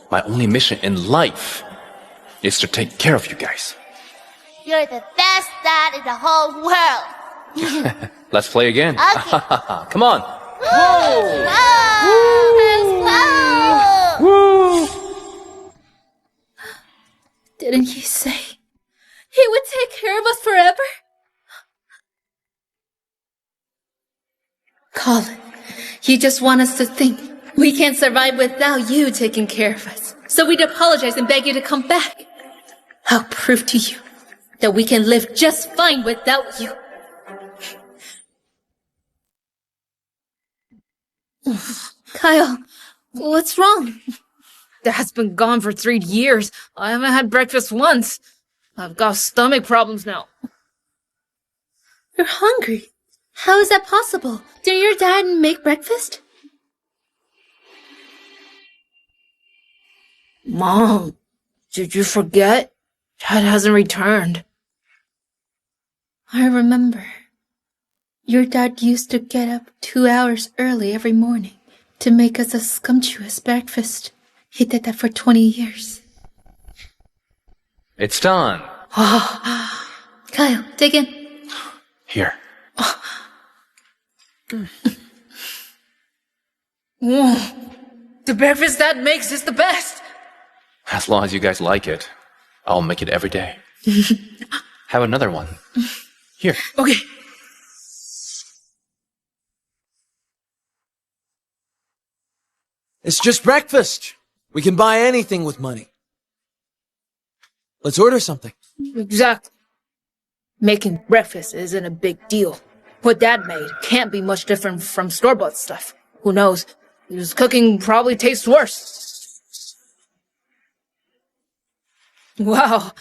My only mission in life is to take care of you guys. You're the best dad in the whole world. Let's play again. Okay. Come on. Didn't he say he would take care of us forever? Colin, you just want us to think we can't survive without you taking care of us. So we'd apologize and beg you to come back. I'll prove to you that we can live just fine without you. Kyle, what's wrong? Dad's been gone for 3 years. I haven't had breakfast once. I've got stomach problems now. You're hungry. How is that possible? Did your dad make breakfast? Mom, did you forget? Dad hasn't returned. I remember. Your dad used to get up 2 hours early every morning to make us a sumptuous breakfast. He did that for 20 years. It's done. Kyle, dig in. Here. The breakfast Dad makes is the best. As long as you guys like it, I'll make it every day. Have another one. Here. Okay. It's just breakfast. We can buy anything with money. Let's order something. Exactly. Making breakfast isn't a big deal. What Dad made can't be much different from store-bought stuff. Who knows? His cooking probably tastes worse. Wow.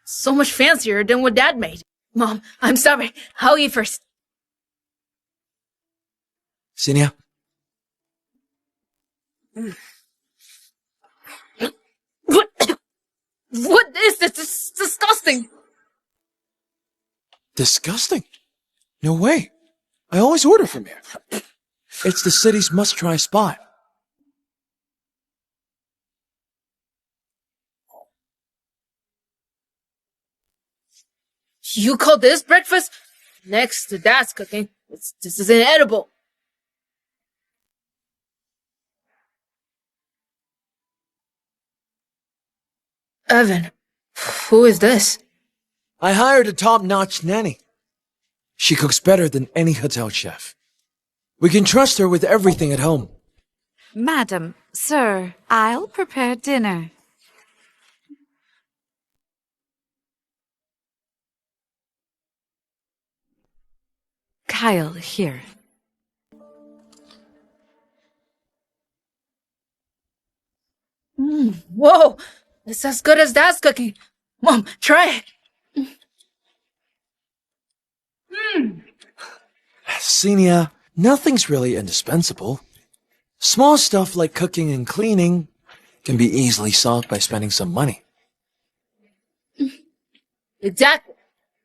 So much fancier than what Dad made. Mom, I'm sorry. I'll eat first. Sinia? What is this? This is disgusting. Disgusting? No way. I always order from here. It's the city's must-try spot. You call this breakfast? Next to Dad's cooking, this is inedible. Evan, who is this? I hired a top-notch nanny. She cooks better than any hotel chef. We can trust her with everything at home. Madam, sir, I'll prepare dinner. Kyle, here. Whoa, it's as good as Dad's cooking. Mom, try it. Sinia, nothing's really indispensable. Small stuff like cooking and cleaning can be easily solved by spending some money. Exactly.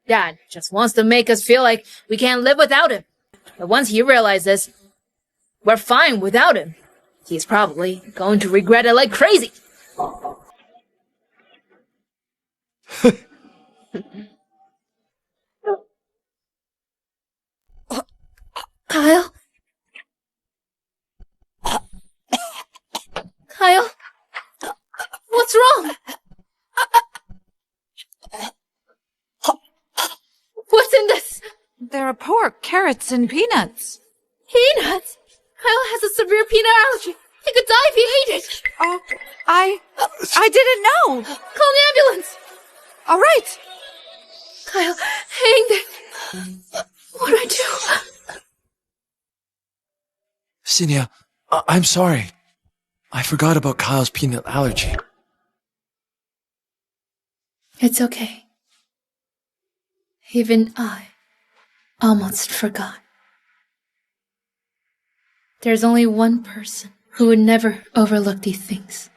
Dad just wants to make us feel like we can't live without him. But once he realizes we're fine without him, he's probably going to regret it like crazy. Kyle? Kyle? What's wrong? What's in this? There are pork, carrots, and peanuts. Peanuts? Kyle has a severe peanut allergy. He could die if he ate it. Oh, I didn't know. Call the ambulance. All right. Kyle, hang there. What do I do? Sinia, I'm sorry. I forgot about Kyle's peanut allergy. It's okay. Even I almost forgot. There's only one person who would never overlook these things.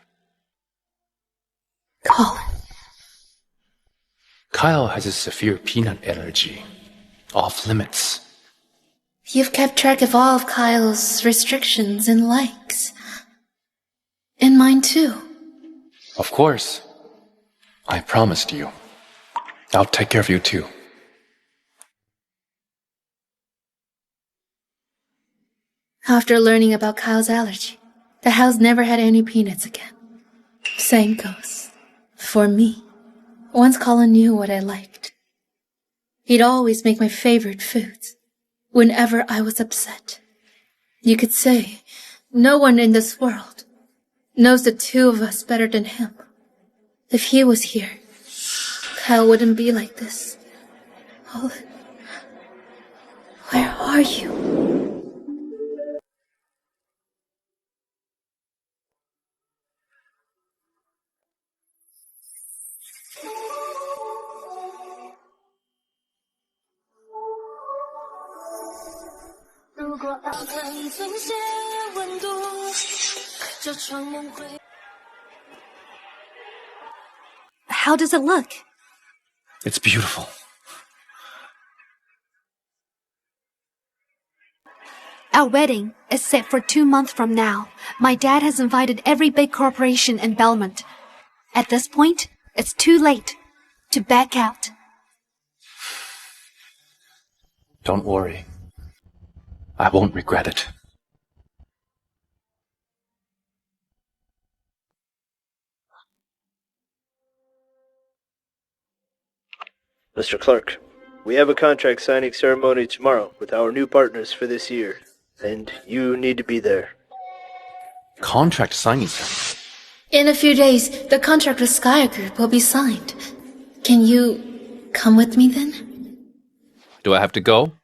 Colin. Kyle has a severe peanut allergy. Off limits. You've kept track of all of Kyle's restrictions and likes. And mine too. Of course. I promised you. I'll take care of you too. After learning about Kyle's allergy, the house never had any peanuts again. Same goes for me. Once Colin knew what I liked, he'd always make my favorite foods whenever I was upset. You could say no one in this world knows the two of us better than him. If he was here, Kyle wouldn't be like this. Colin, where are you? How does it look? It's beautiful. Our wedding is set for 2 months from now. My dad has invited every big corporation in Belmont. At this point, it's too late to back out. Don't worry. I won't regret it. Mr. Clark, we have a contract signing ceremony tomorrow with our new partners for this year, and you need to be there. Contract signing ceremony? In a few days, the contract with Skya Group will be signed. Can you come with me then? Do I have to go?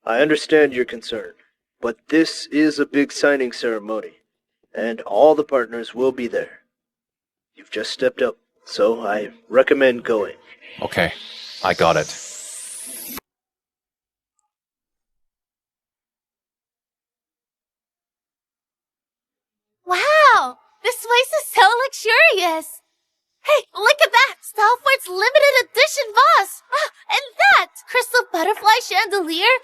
I understand your concern, but this is a big signing ceremony, and all the partners will be there. You've just stepped up, so I recommend going. Okay, I got it. Wow! This place is so luxurious! Hey, look at that! Stalfort's limited edition vase! Ah, and that! Crystal butterfly chandelier!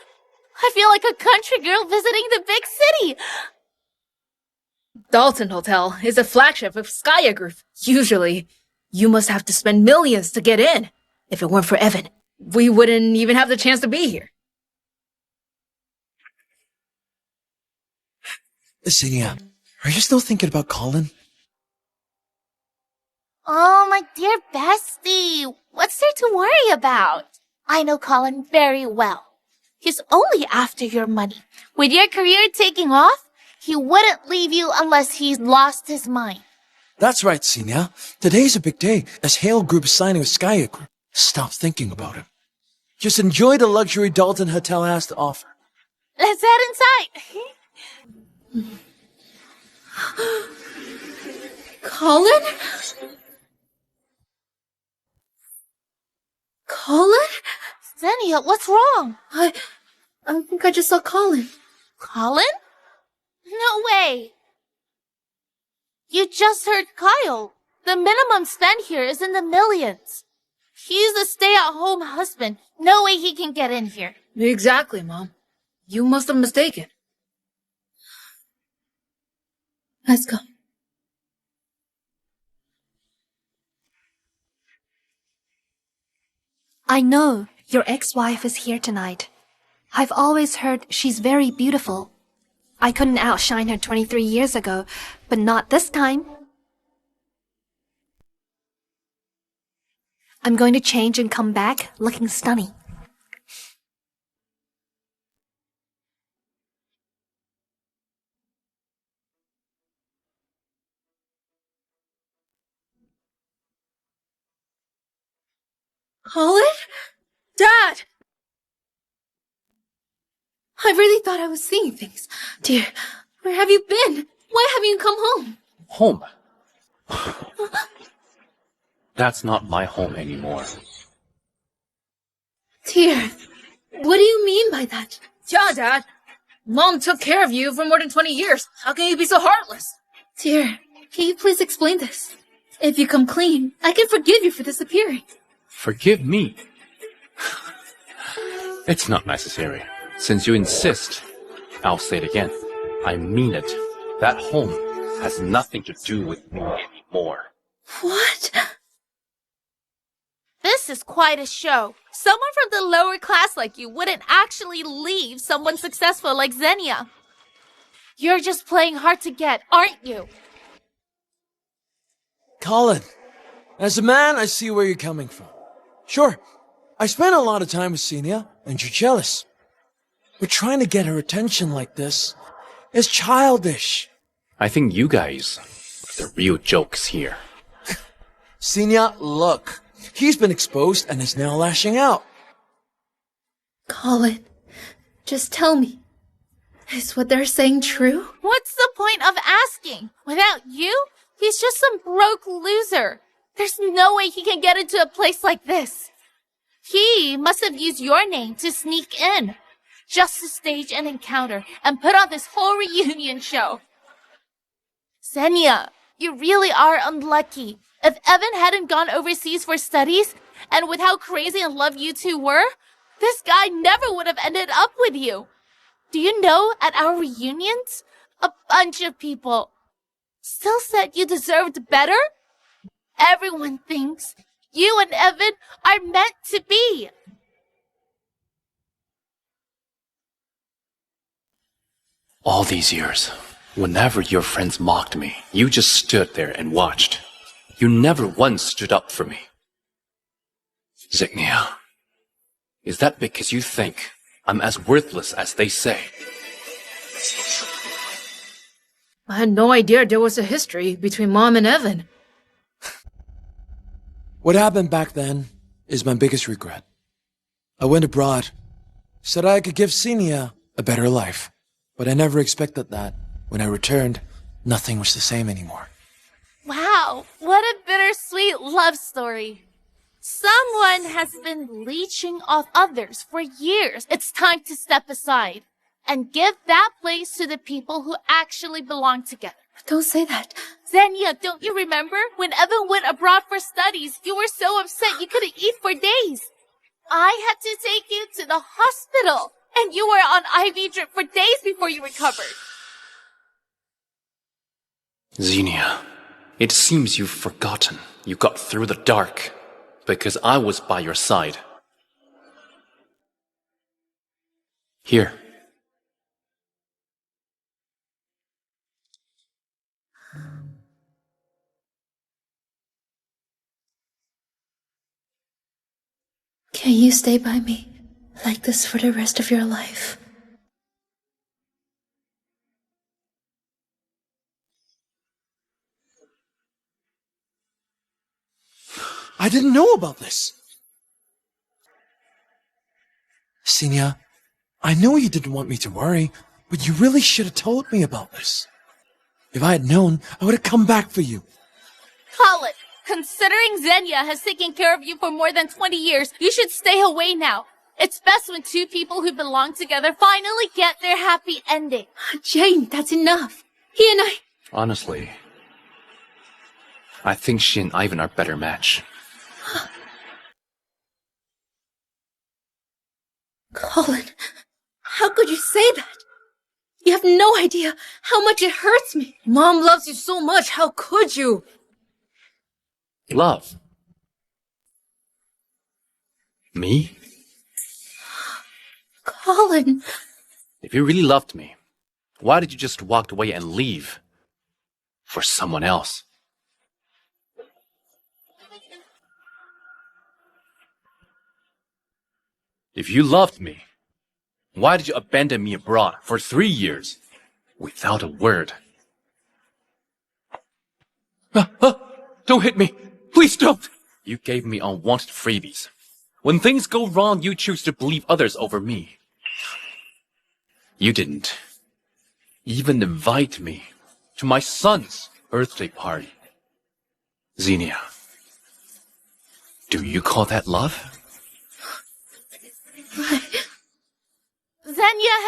I feel like a country girl visiting the big city! Dalton Hotel is a flagship of Skya Group. Usually, you must have to spend millions to get in. If it weren't for Evan, we wouldn't even have the chance to be here. Xenia, are you still thinking about Colin? Oh, my dear bestie, what's there to worry about? I know Colin very well. He's only after your money. With your career taking off, he wouldn't leave you unless he's lost his mind. That's right, Xenia. Today's a big day, as Hale Group is signing with Skya Group. Stop thinking about him. Just enjoy the luxury Dalton Hotel has to offer. Let's head inside. Colin? Colin? Xenia, what's wrong? I think I just saw Colin. Colin? No way. You just heard Kyle. The minimum spend here is in the millions. He's a stay-at-home husband. No way he can get in here. Exactly, Mom. You must have mistaken. Let's go. I know your ex-wife is here tonight. I've always heard she's very beautiful. I couldn't outshine her 23 years ago, but not this time. I'm going to change and come back looking stunning. Colin? Dad! I really thought I was seeing things. Dear, where have you been? Why haven't you come home? Home? That's not my home anymore. Dear, what do you mean by that? Yeah, Dad. Mom took care of you for more than 20 years. How can you be so heartless? Dear, can you please explain this? If you come clean, I can forgive you for disappearing. Forgive me. It's not necessary. Since you insist, I'll say it again. I mean it. That home has nothing to do with me anymore. What? This is quite a show. Someone from the lower class like you wouldn't actually leave someone successful like Xenia. You're just playing hard to get, aren't you? Colin, as a man, I see where you're coming from. Sure, I spent a lot of time with Xenia, and you're jealous. But trying to get her attention like this is childish. I think you guys are the real jokes here. Xenia, look. He's been exposed and is now lashing out. Colin, just tell me. Is what they're saying true? What's the point of asking? Without you, he's just some broke loser. There's no way he can get into a place like this. He must have used your name to sneak in, just to stage an encounter and put on this whole reunion show. Xenia, you really are unlucky. If Evan hadn't gone overseas for studies, and with how crazy in love you two were, this guy never would have ended up with you. Do you know, at our reunions, a bunch of people still said you deserved better? Everyone thinks you and Evan are meant to be. All these years, whenever your friends mocked me, you just stood there and watched. You never once stood up for me. Xenia, is that because you think I'm as worthless as they say? I had no idea there was a history between Mom and Evan. What happened back then is my biggest regret. I went abroad, said I could give Xenia a better life, but I never expected that. When I returned, nothing was the same anymore. Wow, what a bittersweet love story. Someone has been leeching off others for years. It's time to step aside and give that place to the people who actually belong together. Don't say that. Xenia, don't you remember? When Evan went abroad for studies, you were so upset you couldn't eat for days. I had to take you to the hospital, and you were on IV drip for days before you recovered. Xenia, it seems you've forgotten you got through the dark because I was by your side. Here. Can you stay by me like this for the rest of your life? I didn't know about this. Xenia, I know you didn't want me to worry, but you really should have told me about this. If I had known, I would have come back for you. Colin, considering Xenia has taken care of you for more than 20 years, you should stay away now. It's best when two people who belong together finally get their happy ending. Jane, that's enough. He and I... Honestly, I think she and Ivan are a better match. Colin, how could you say that? You have no idea how much it hurts me. Mom loves you so much, how could you? Love? Me? Colin. If you really loved me, why did you just walk away and leave for someone else? If you loved me, why did you abandon me abroad for 3 years without a word? Don't hit me! Please don't! You gave me unwanted freebies. When things go wrong, you choose to believe others over me. You didn't even invite me to my son's birthday party. Xenia, Do you call that love? Xenia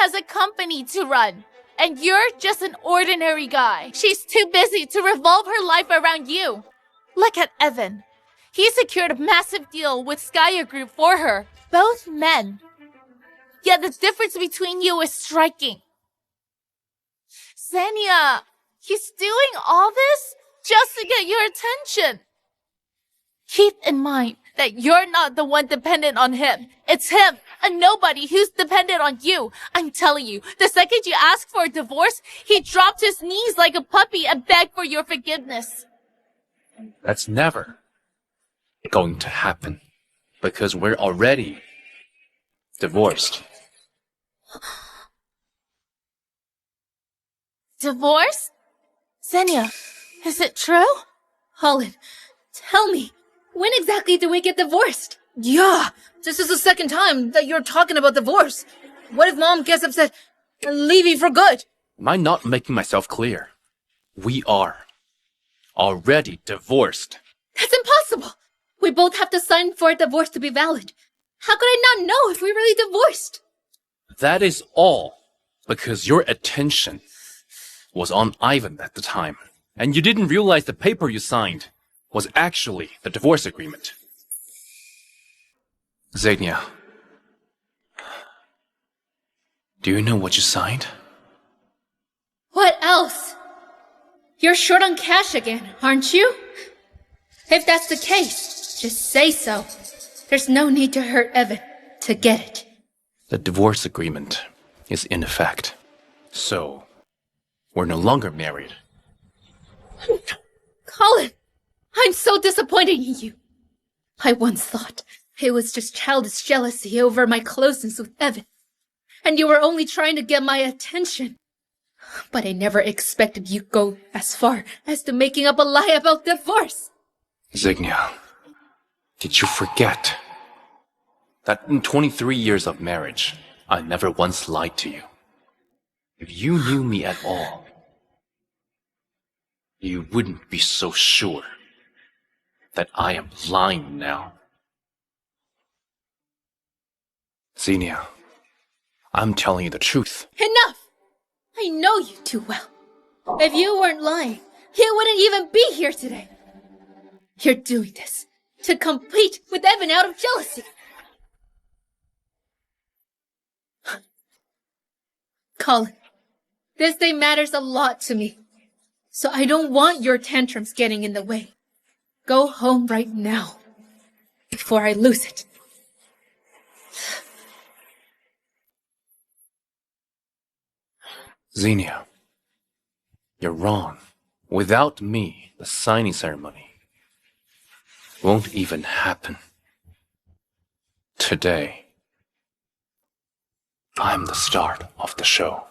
has a company to run, and you're just an ordinary guy. She's too busy to revolve her life around you. Look at Evan. He secured a massive deal with Skya Group for her. Both men. Yet the difference between you is striking. Xenia, he's doing all this just to get your attention. Keep in mind that you're not the one dependent on him. It's him, a nobody who's dependent on you. I'm telling you, the second you ask for a divorce, he dropped his knees like a puppy and begged for your forgiveness. That's never going to happen because we're already divorced. Divorce? Xenia, is it true? Colin, tell me, when exactly do we get divorced? Yeah, this is the second time that you're talking about divorce. What if Mom gets upset and leave you for good? Am I not making myself clear? We are already divorced. That's impossible. We both have to sign for a divorce to be valid. How could I not know if we're really divorced? That is all because your attention was on Ivan at the time, and you didn't realize the paper you signed was actually the divorce agreement. Xenia, do you know what you signed? What else? You're short on cash again, aren't you? If that's the case, just say so. There's no need to hurt Evan to get it. The divorce agreement is in effect, so we're no longer married. Colin, I'm so disappointed in you. I once thought it was just childish jealousy over my closeness with Evan, and you were only trying to get my attention. But I never expected you'd go as far as to making up a lie about divorce. Xenia, did you forget that in 23 years of marriage, I never once lied to you? If you knew me at all, you wouldn't be so sure that I am lying now. Xenia, I'm telling you the truth. Enough! I know you too well. If you weren't lying, you wouldn't even be here today. You're doing this to compete with Evan out of jealousy. Colin, this day matters a lot to me, so I don't want your tantrums getting in the way. Go home right now, before I lose it. Xenia, you're wrong. Without me, the signing ceremony won't even happen. Today, I'm the start of the show.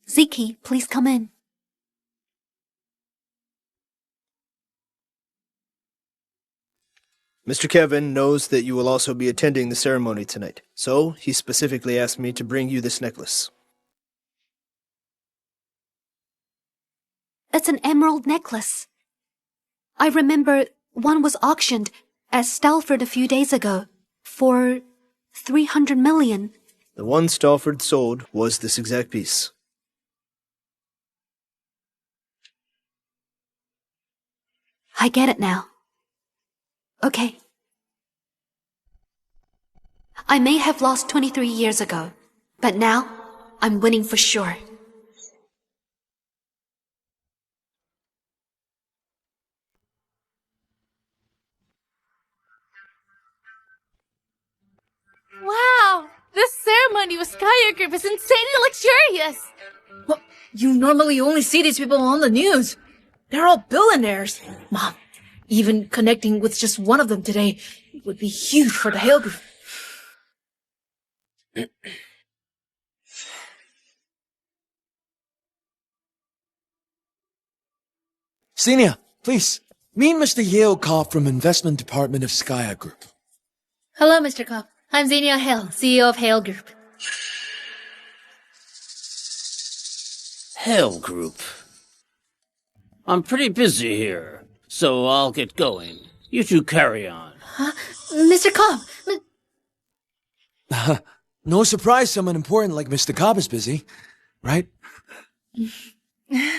Ziki, please come in. Mr. Kevin knows that you will also be attending the ceremony tonight, so he specifically asked me to bring you this necklace. It's an emerald necklace. I remember one was auctioned at Stalford a few days ago for 300 million. The one Stalford sold was this exact piece. I get it now. Okay. I may have lost 23 years ago, but now I'm winning for sure. Wow, this ceremony with Skya Group is insanely luxurious. Well, you normally only see these people on the news. They're all billionaires. Mom, even connecting with just one of them today would be huge for the Hale Group. Xenia, Please, meet Mr. Yale Kopp from Investment Department of Skya Group. Hello, Mr. Kopp. I'm Xenia Hale, CEO of Hale Group. Hell Group. I'm pretty busy here, so I'll get going. You two carry on. Huh? Mr. Kopp! No surprise someone important like Mr. Cobb is busy, right?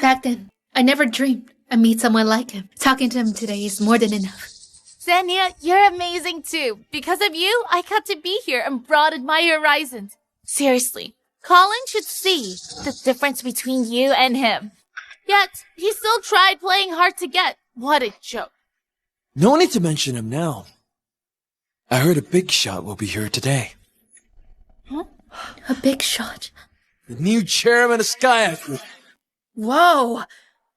Back then, I never dreamed I'd meet someone like him. Talking to him today is more than enough. Xenia, you're amazing too. Because of you, I got to be here and broadened my horizons. Seriously, Colin should see the difference between you and him. Yet, he still tried playing hard to get. What a joke. No need to mention him now. I heard a big shot will be here today. Huh? A big shot? The new chairman of Skya Group. Whoa!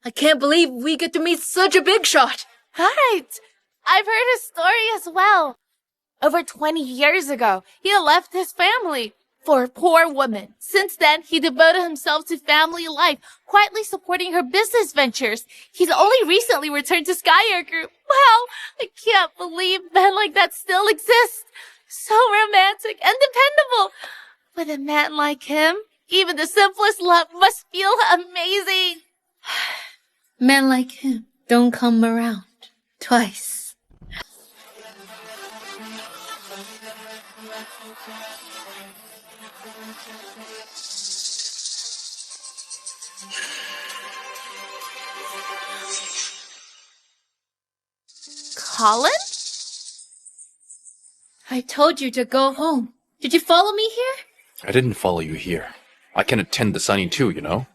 I can't believe we get to meet such a big shot. Right. I've heard his story as well. Over 20 years ago, he left his family for a poor woman. Since then, he devoted himself to family life, quietly supporting her business ventures. He's only recently returned to Skya Group. Wow, I can't believe men like that still exist. So romantic and dependable. With a man like him, even the simplest love must feel amazing. Men like him don't come around twice. Colin? I told you to go home. Did you follow me here? I didn't follow you here. I can attend the signing too, you know?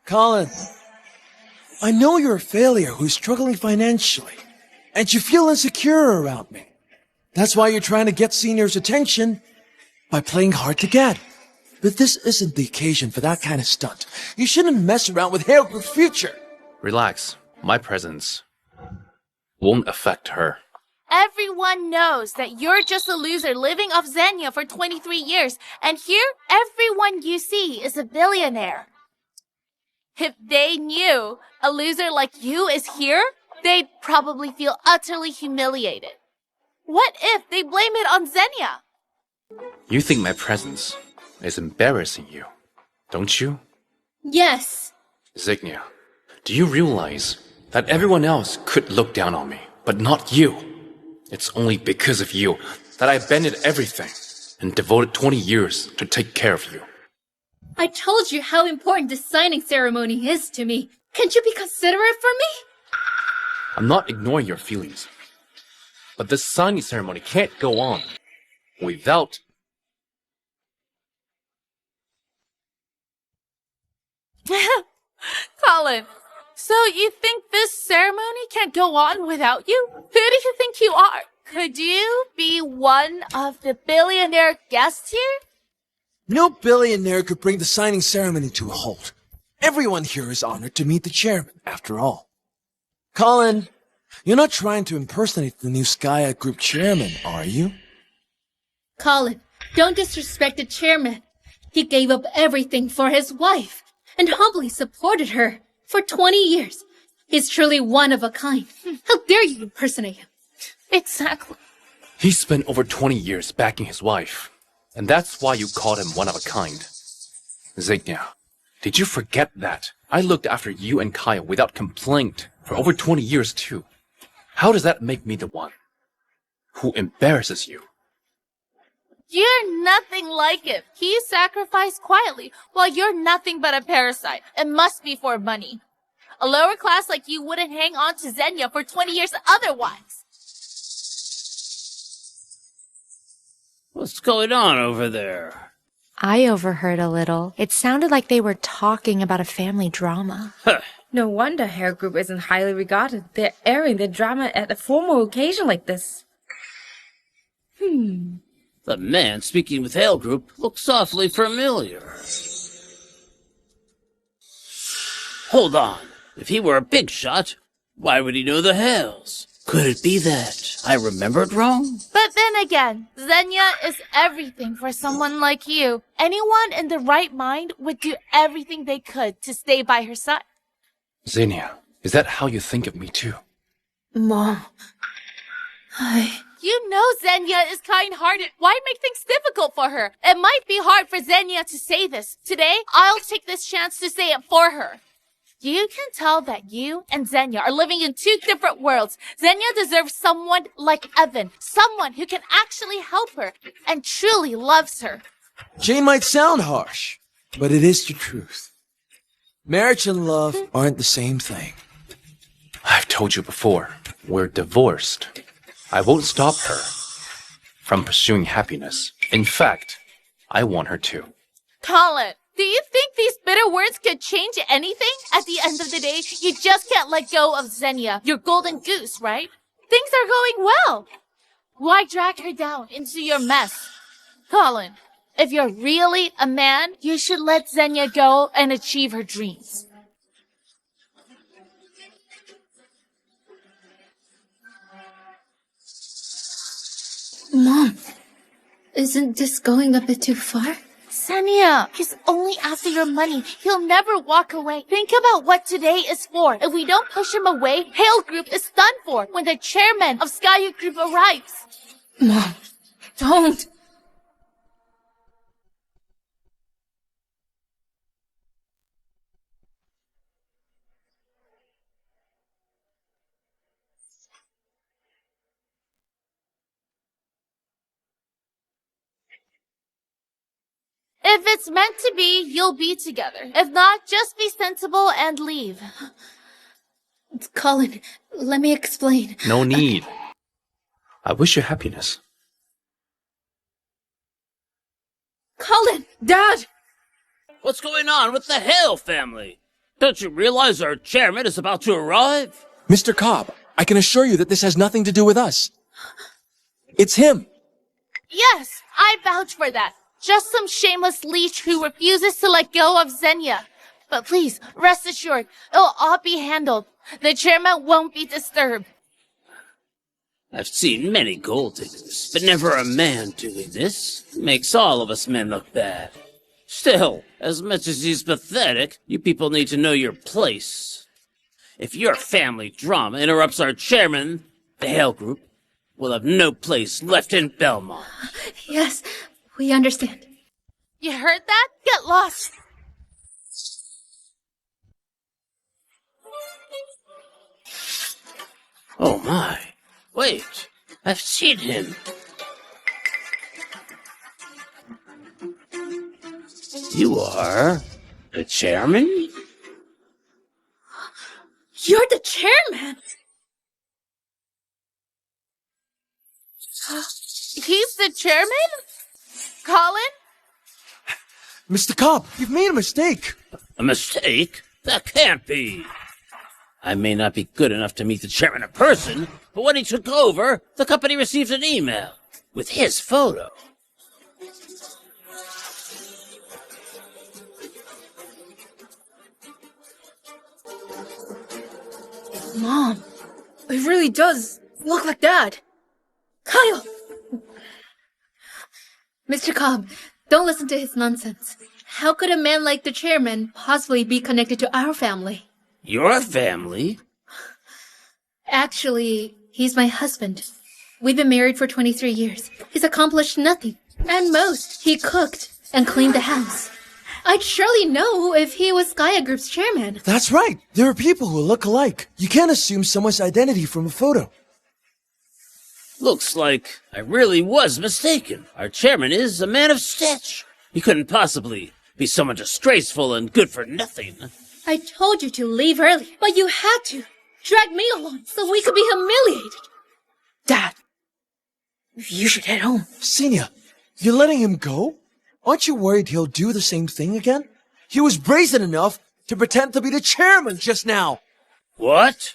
Colin, I know you're a failure who's struggling financially, and you feel insecure around me. That's why you're trying to get seniors' attention by playing hard to get. But this isn't the occasion for that kind of stunt. You shouldn't mess around with Hale Group's future. Relax. My presence won't affect her. Everyone knows that you're just a loser living off Xenia for 23 years, and here, everyone you see is a billionaire. If they knew a loser like you is here, they'd probably feel utterly humiliated. What if they blame it on Xenia? You think my presence is embarrassing you, don't you? Yes. Xenia, do you realize that everyone else could look down on me, but not you? It's only because of you that I abandoned everything and devoted 20 years to take care of you. I told you how important this signing ceremony is to me. Can't you be considerate for me? I'm not ignoring your feelings, but this signing ceremony can't go on without... Colin, so you think this ceremony can't go on without you? Who do you think you are? Could you be one of the billionaire guests here? No billionaire could bring the signing ceremony to a halt. Everyone here is honored to meet the chairman, after all. Colin, you're not trying to impersonate the new Skya Group chairman, are you? Colin, don't disrespect the chairman. He gave up everything for his wife and humbly supported her for 20 years. He's truly one of a kind. How dare you impersonate him? Exactly. He spent over 20 years backing his wife, and that's why you called him one of a kind. Xenia, did you forget that? I looked after you and Kaya without complaint for over 20 years too. How does that make me the one who embarrasses you? You're nothing like him. He sacrificed quietly, while you're nothing but a parasite. It must be for money. A lower class like you wouldn't hang on to Xenia for 20 years otherwise. What's going on over there? I overheard a little. It sounded like they were talking about a family drama. No wonder Hair Group isn't highly regarded. They're airing their drama at a formal occasion like this. The man speaking with Hale Group looks awfully familiar. Hold on. If he were a big shot, why would he know the Hales? Could it be that I remembered wrong? But then again, Xenia is everything for someone like you. Anyone in the right mind would do everything they could to stay by her side. Xenia, Is that how you think of me too? Mom, You know Xenia is kind-hearted. Why make things difficult for her? It might be hard for Xenia to say this. Today, I'll take this chance to say it for her. You can tell that you and Xenia are living in two different worlds. Xenia deserves someone like Evan. Someone who can actually help her and truly loves her. Jane might sound harsh, but it is the truth. Marriage and love aren't the same thing. I've told you before, we're divorced. I won't stop her from pursuing happiness. In fact, I want her to. Colin, do you think these bitter words could change anything? At the end of the day, you just can't let go of Xenia, your golden goose, right? Things are going well. Why drag her down into your mess? Colin, if you're really a man, you should let Xenia go and achieve her dreams. Mom, isn't this going a bit too far? Xenia, he's only after your money. He'll never walk away. Think about what today is for. If we don't push him away, Hale Group is done for when the chairman of Skya Group arrives. Mom, don't! If it's meant to be, you'll be together. If not, just be sensible and leave. Colin, let me explain. No need. I wish you happiness. Colin! Dad! What's going on with the Hale family? Don't you realize our chairman is about to arrive? Mr. Cobb, I can assure you that this has nothing to do with us. It's him. Yes, I vouch for that. Just some shameless leech who refuses to let go of Xenia. But please, rest assured, it'll all be handled. The chairman won't be disturbed. I've seen many gold diggers, but never a man doing this. Makes all of us men look bad. Still, as much as he's pathetic, you people need to know your place. If your family drama interrupts our chairman, the Hale Group will have no place left in Belmont. Yes, we understand. You heard that? Get lost. Oh my. Wait, I've seen him. You are the chairman? You're the chairman! He's the chairman? Colin? Mr. Cobb, you've made a mistake. A mistake? That can't be. I may not be good enough to meet the chairman in person, but when he took over, the company received an email with his photo. Mom, it really does look like Dad. Kyle! Mr. Cobb, don't listen to his nonsense. How could a man like the chairman possibly be connected to our family? Your family? Actually, he's my husband. We've been married for 23 years. He's accomplished nothing. At most, he cooked and cleaned the house. I'd surely know if he was Skya Group's chairman. That's right. There are people who look alike. You can't assume someone's identity from a photo. Looks like I really was mistaken. Our chairman is a man of stature. He couldn't possibly be someone disgraceful and good for nothing. I told you to leave early, but you had to. Drag me along so we could be humiliated. Dad, you should head home. Xenia, you're letting him go? Aren't you worried he'll do the same thing again? He was brazen enough to pretend to be the chairman just now. What?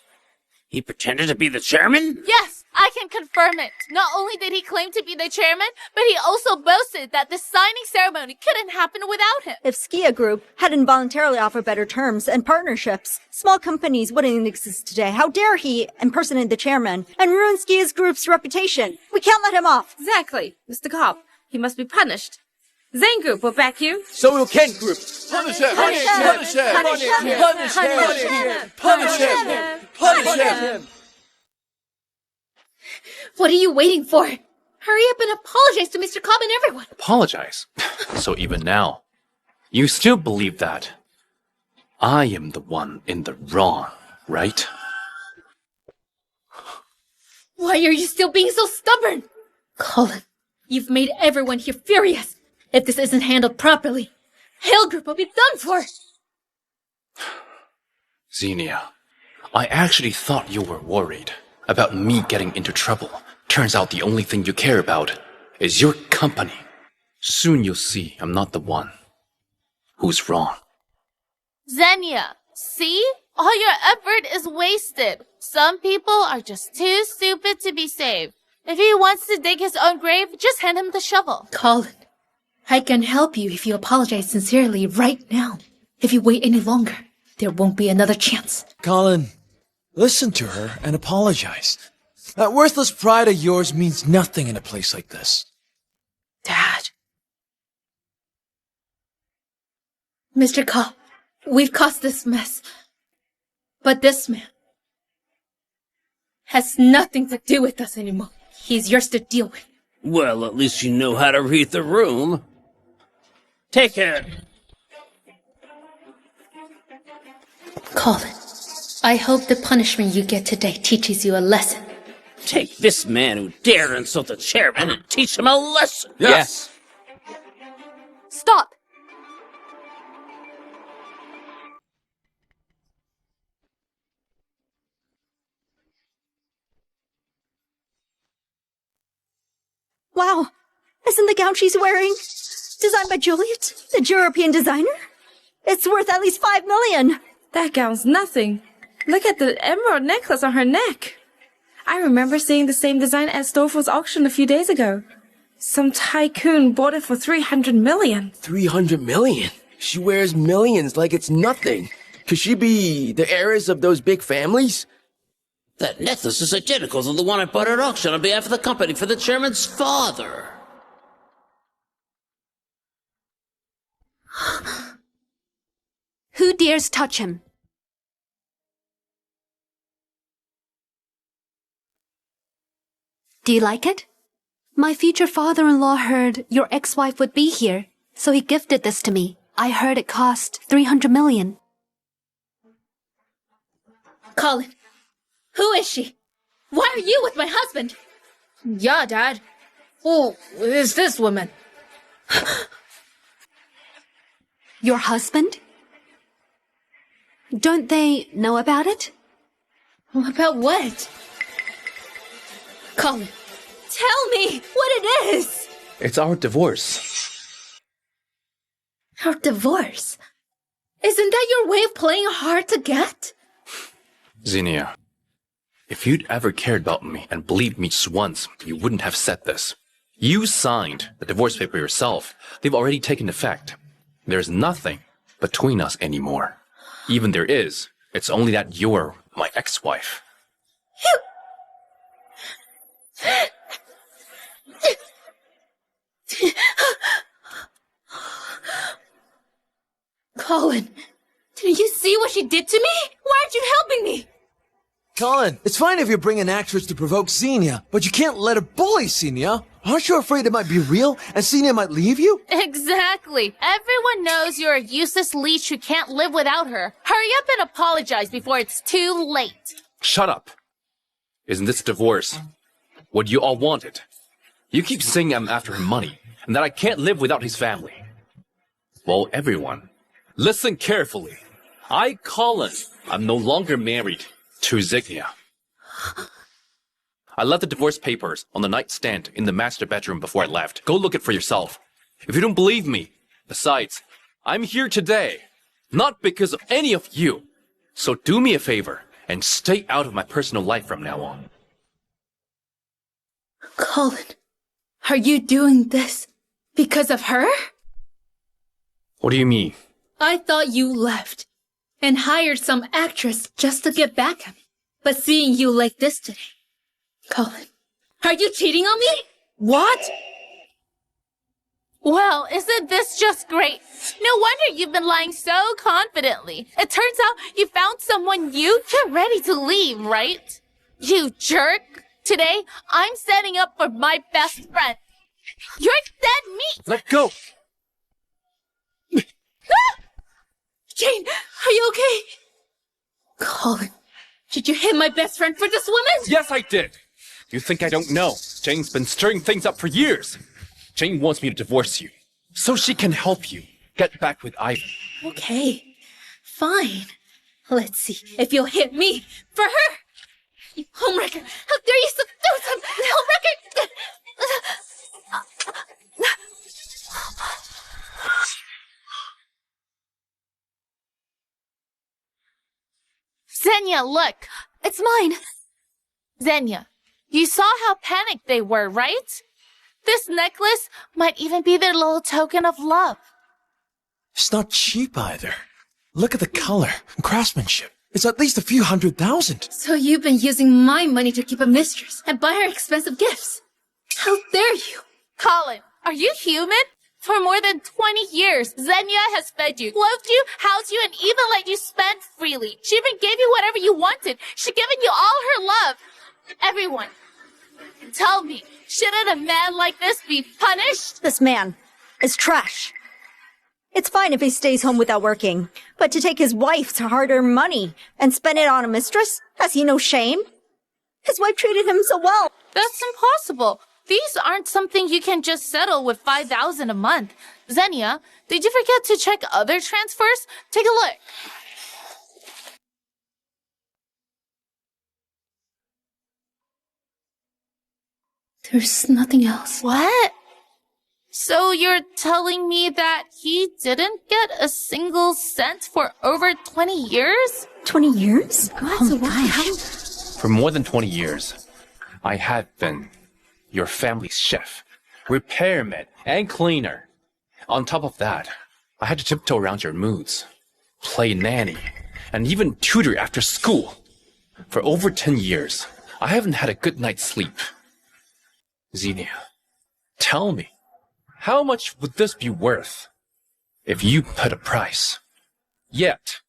He pretended to be the chairman? Yes, I can confirm it. Not only did he claim to be the chairman, but he also boasted that the signing ceremony couldn't happen without him. If Skya Group hadn't voluntarily offered better terms and partnerships, small companies wouldn't exist today. How dare he impersonate the chairman and ruin Skya Group's reputation? We can't let him off. Exactly. Mr. Cobb, he must be punished. Zane Group will back you. So will Ken Group. Punish him! Punish him! Punish him! Punish him! Punish him! Punish him! Punish him! Punish him! What are you waiting for? Hurry up and apologize to Mr. Cobb and everyone. Apologize? So even now, you still believe that I am the one in the wrong, right? Why are you still being so stubborn? Colin, you've made everyone here furious. If this isn't handled properly, Hale Group will be done for. Xenia, I actually thought you were worried about me getting into trouble. Turns out the only thing you care about is your company. Soon you'll see I'm not the one who's wrong. Xenia, see? All your effort is wasted. Some people are just too stupid to be saved. If he wants to dig his own grave, just hand him the shovel. Colin, I can help you if you apologize sincerely right now. If you wait any longer, there won't be another chance. Colin, listen to her and apologize. That worthless pride of yours means nothing in a place like this. Dad. Mr. Cobb, we've caused this mess. But this man has nothing to do with us anymore. He's yours to deal with. Well, at least you know how to read the room. Take care. Colin, I hope the punishment you get today teaches you a lesson. Take this man who dared insult the chairman and teach him a lesson. Yes. Stop! Wow, isn't the gown she's wearing designed by Juliet, the European designer? It's worth at least 5 million. That gown's nothing. Look at the emerald necklace on her neck. I remember seeing the same design at Stoffel's auction a few days ago. Some tycoon bought it for 300 million. 300 million? She wears millions like it's nothing. Could she be the heiress of those big families? That necklace is identical to the one I bought at auction on behalf of the company for the chairman's father. Who dares touch him? Do you like it? My future father-in-law heard your ex-wife would be here, so he gifted this to me. I heard it cost 300 million. Colin, who is she? Why are you with my husband? Yeah, Dad. Who is this woman? Your husband? Don't they know about it? About what? Colin, tell me what it is! It's our divorce. Our divorce? Isn't that your way of playing hard to get? Xenia, if you'd ever cared about me and believed me just once, you wouldn't have said this. You signed the divorce paper yourself. They've already taken effect. There's nothing between us anymore. Even there is, it's only that you're my ex-wife. Colin, did you see what she did to me? Why aren't you helping me? Colin, it's fine if you bring an actress to provoke Xenia, but you can't let her bully Xenia. Aren't you afraid it might be real and Xenia might leave you? Exactly. Everyone knows you're a useless leech who can't live without her. Hurry up and apologize before it's too late. Shut up. Isn't this divorce what you all wanted? You keep saying I'm after her money and that I can't live without his family. Well, everyone, listen carefully. I, Colin, I'm no longer married to Xenia. I left the divorce papers on the nightstand in the master bedroom before I left. Go look it for yourself. If you don't believe me, besides, I'm here today, not because of any of you. So do me a favor and stay out of my personal life from now on. Colin, are you doing this because of her? What do you mean? I thought you left and hired some actress just to get back at me. But seeing you like this today, Colin, are you cheating on me? What? Well, isn't this just great? No wonder you've been lying so confidently. It turns out you found someone you're ready to leave, right? You jerk. Today, I'm standing up for my best friend. You're dead meat! Let go! Jane, are you okay? Colin, did you hit my best friend for this woman? Yes, I did! You think I don't know? Jane's been stirring things up for years. Jane wants me to divorce you, so she can help you get back with Ivan. Okay, fine. Let's see if you'll hit me for her. You homewrecker! How dare you seduce him! Homewrecker! Xenia, look! It's mine! Xenia, you saw how panicked they were, right? This necklace might even be their little token of love. It's not cheap either. Look at the color and craftsmanship. It's at least a few $100,000. So you've been using my money to keep a mistress and buy her expensive gifts. How dare you? Colin, are you human? For more than 20 years, Xenia has fed you, clothed you, housed you, and even let you spend freely. She even gave you whatever you wanted. She's given you all her love. Everyone, tell me, shouldn't a man like this be punished? This man is trash. It's fine if he stays home without working, but to take his wife's hard-earned money and spend it on a mistress? Has he no shame? His wife treated him so well. That's impossible. These aren't something you can just settle with $5,000 a month. Xenia, did you forget to check other transfers? Take a look. There's nothing else. What? So you're telling me that he didn't get a single cent for over 20 years? 20 years? For more than 20 years, I have been your family's chef, repairman, and cleaner. On top of that, I had to tiptoe around your moods, play nanny, and even tutor after school. For over 10 years, I haven't had a good night's sleep. Xenia, tell me, how much would this be worth if you put a price? Yet,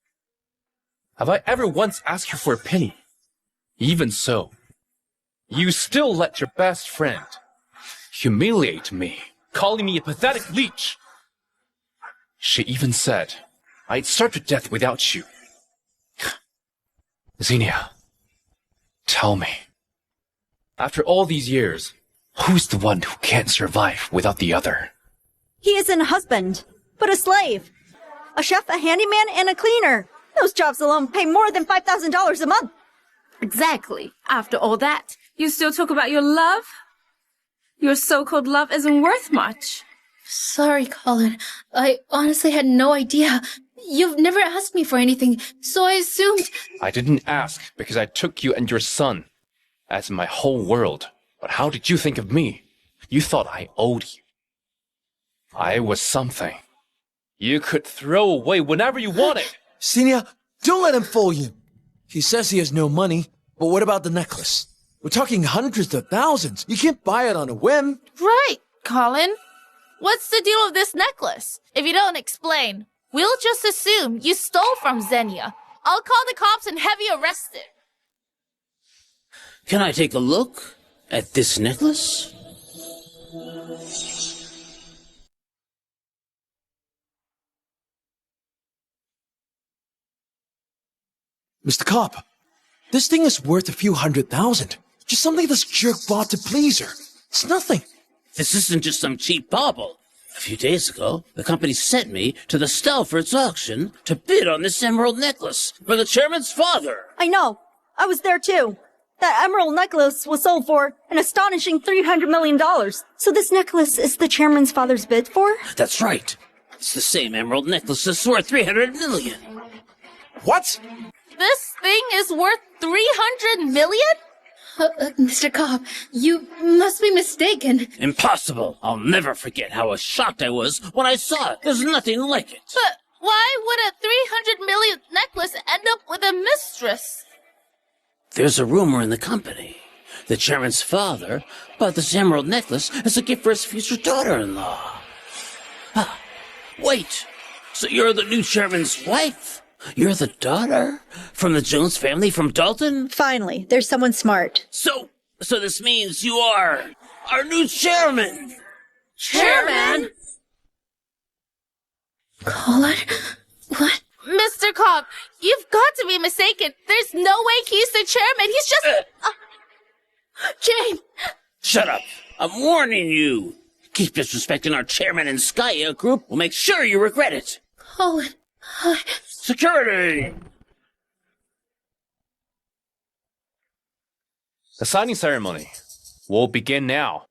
have I ever once asked you for a penny? Even so, you still let your best friend humiliate me, calling me a pathetic leech. She even said I'd starve to death without you. Xenia, tell me, after all these years, who's the one who can't survive without the other? He isn't a husband, but a slave. A chef, a handyman, and a cleaner. Those jobs alone pay more than $5,000 a month. Exactly. After all that, you still talk about your love? Your so-called love isn't worth much. Sorry, Colin. I honestly had no idea. You've never asked me for anything, so I assumed... I didn't ask because I took you and your son as my whole world. But how did you think of me? You thought I owed you. I was something you could throw away whenever you wanted. Xenia, don't let him fool you. He says he has no money, but what about the necklace? We're talking hundreds of thousands. You can't buy it on a whim. Right, Colin. What's the deal with this necklace? If you don't explain, we'll just assume you stole from Xenia. I'll call the cops and have you arrested. Can I take a look at this necklace? Mr. Cop, this thing is worth a few $100,000. Just something this jerk bought to please her. It's nothing. This isn't just some cheap bauble. A few days ago, the company sent me to the Stalfords auction to bid on this emerald necklace for the chairman's father. I know. I was there too. That emerald necklace was sold for an astonishing $300 million. So this necklace is the chairman's father's bid for? That's right. It's the same emerald necklace that's worth $300 million. What? This thing is worth $300 million? Mr. Cobb, you must be mistaken. Impossible. I'll never forget how shocked I was when I saw it. There's nothing like it. But why would a $300 million necklace end up with a mistress? There's a rumor in the company. The chairman's father bought this emerald necklace as a gift for his future daughter-in-law. Wait, so you're the new chairman's wife? You're the daughter? From the Jones family from Dalton? Finally, there's someone smart. So this means you are our new chairman! Chairman? Colin? What? Mr. Cobb, you've got to be mistaken. There's no way he's the chairman. He's just... Jane! Shut up! I'm warning you! Keep disrespecting our chairman and Skya group. We'll make sure you regret it. Colin, Security! The signing ceremony will begin now.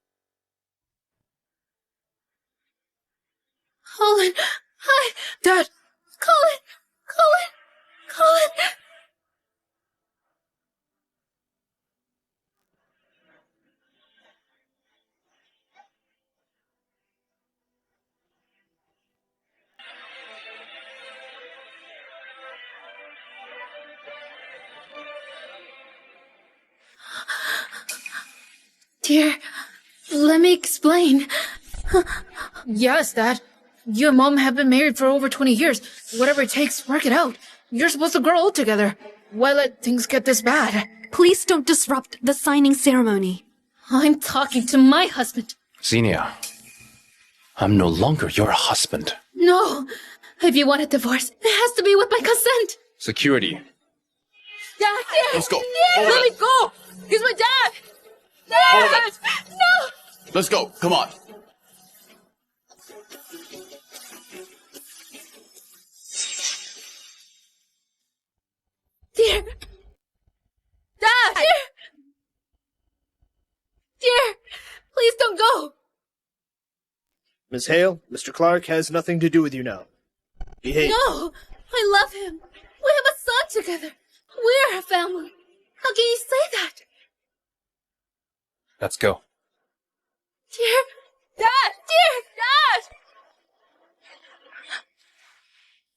Colin, hi! Dad! Colin! Dear, let me explain. Yes, Dad. You and Mom have been married for over 20 years. Whatever it takes, work it out. You're supposed to grow old together. Why let things get this bad? Please don't disrupt the signing ceremony. I'm talking to my husband. Xenia, I'm no longer your husband. No! If you want a divorce, it has to be with my consent. Security. Dad! Let's go. Let me go! He's my dad! Dad! No! Let's go. Come on. Dear! Dad! Dear! Please don't go! Miss Hale, Mr. Clark has nothing to do with you now. Behave. No! I love him! We have a son together! We're a family! How can you say that? Let's go. Dear! Dad! Dear! Dad!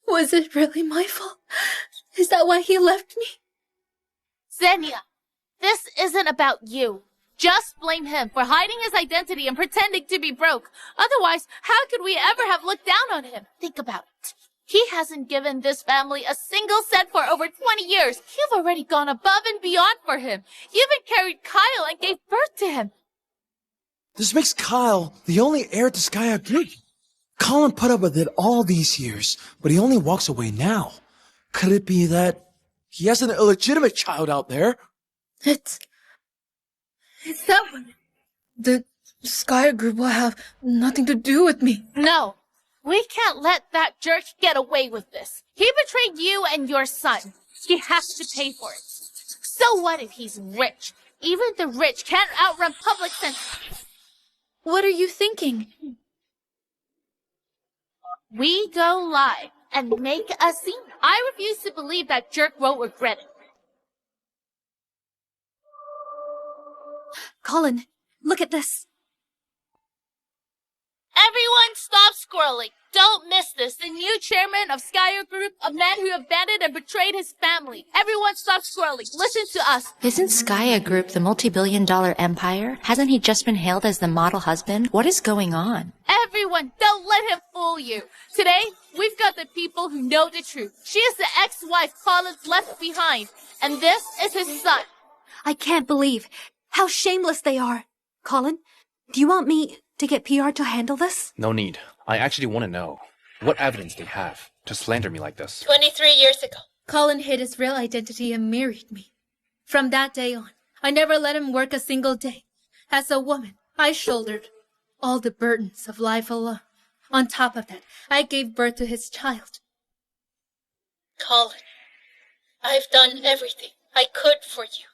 Was it really my fault? Is that why he left me? Xenia, this isn't about you. Just blame him for hiding his identity and pretending to be broke. Otherwise, how could we ever have looked down on him? Think about it. He hasn't given this family a single cent for over 20 years. You've already gone above and beyond for him. You even carried Kyle and gave birth to him. This makes Kyle the only heir to Skya Group. Colin put up with it all these years, but he only walks away now. Could it be that he has an illegitimate child out there? It's that one. The Skya Group will have nothing to do with me. No, we can't let that jerk get away with this. He betrayed you and your son. He has to pay for it. So what if he's rich? Even the rich can't outrun public censor. What are you thinking? We go live and make a scene. I refuse to believe that jerk won't regret it. Colin, look at this. Everyone stop scrolling. Don't miss this. The new chairman of Skya Group, a man who abandoned and betrayed his family. Everyone stop scrolling. Listen to us. Isn't Skya Group the multi-billion-dollar empire? Hasn't he just been hailed as the model husband? What is going on? Everyone, don't let him fool you. Today, we've got the people who know the truth. She is the ex-wife Colin's left behind, and this is his son. I can't believe how shameless they are. Colin, do you want me to get PR to handle this? No need. I actually want to know what evidence they have to slander me like this. 23 years ago, Colin hid his real identity and married me. From that day on, I never let him work a single day. As a woman, I shouldered all the burdens of life alone. On top of that, I gave birth to his child. Colin, I've done everything I could for you.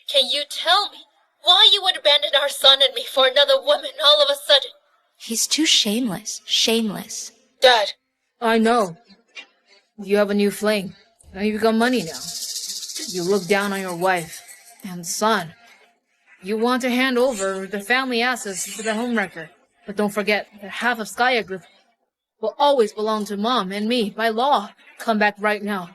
Can you tell me why you would abandon our son and me for another woman all of a sudden? He's too shameless. Shameless. Dad, I know. You have a new flame. Now you've got money now. You look down on your wife and son. You want to hand over the family assets to the homewrecker. But don't forget that half of Skya Group will always belong to Mom and me by law. Come back right now.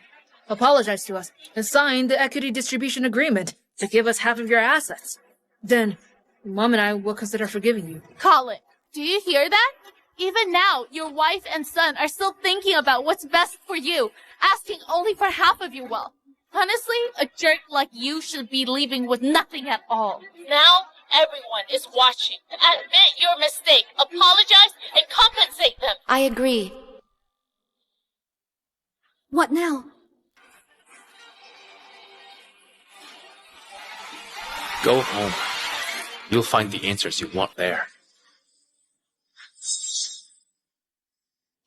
Apologize to us and sign the equity distribution agreement to give us half of your assets. Then, Mom and I will consider forgiving you. Colin, do you hear that? Even now, your wife and son are still thinking about what's best for you, asking only for half of your wealth. Honestly, a jerk like you should be leaving with nothing at all. Now, everyone is watching. Admit your mistake, apologize, and compensate them. I agree. What now? Go home. You'll find the answers you want there.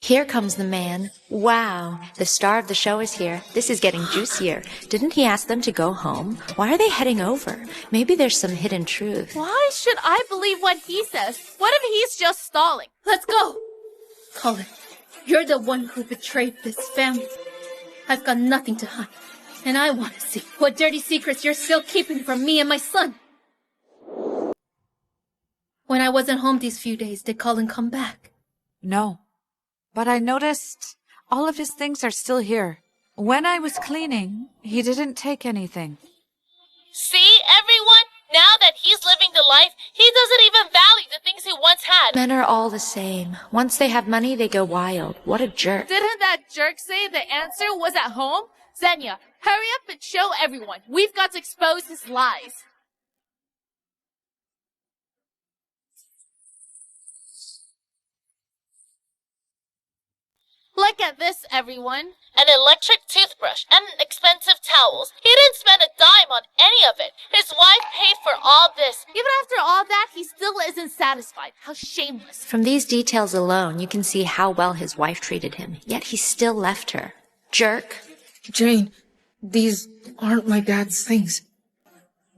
Here comes the man. Wow, the star of the show is here. This is getting juicier. Didn't he ask them to go home? Why are they heading over? Maybe there's some hidden truth. Why should I believe what he says? What if he's just stalling? Let's go! Colin, you're the one who betrayed this family. I've got nothing to hide, and I want to see what dirty secrets you're still keeping from me and my son. When I wasn't home these few days, did Colin come back? No. But I noticed all of his things are still here. When I was cleaning, he didn't take anything. See, everyone? Now that he's living the life, he doesn't even value the things he once had. Men are all the same. Once they have money, they go wild. What a jerk. Didn't that jerk say the answer was at home? Xenia, hurry up and show everyone. We've got to expose his lies. Look at this, everyone. An electric toothbrush and expensive towels. He didn't spend a dime on any of it. His wife paid for all this. Even after all that, he still isn't satisfied. How shameless. From these details alone, you can see how well his wife treated him. Yet he still left her. Jerk. Jane, these aren't my dad's things.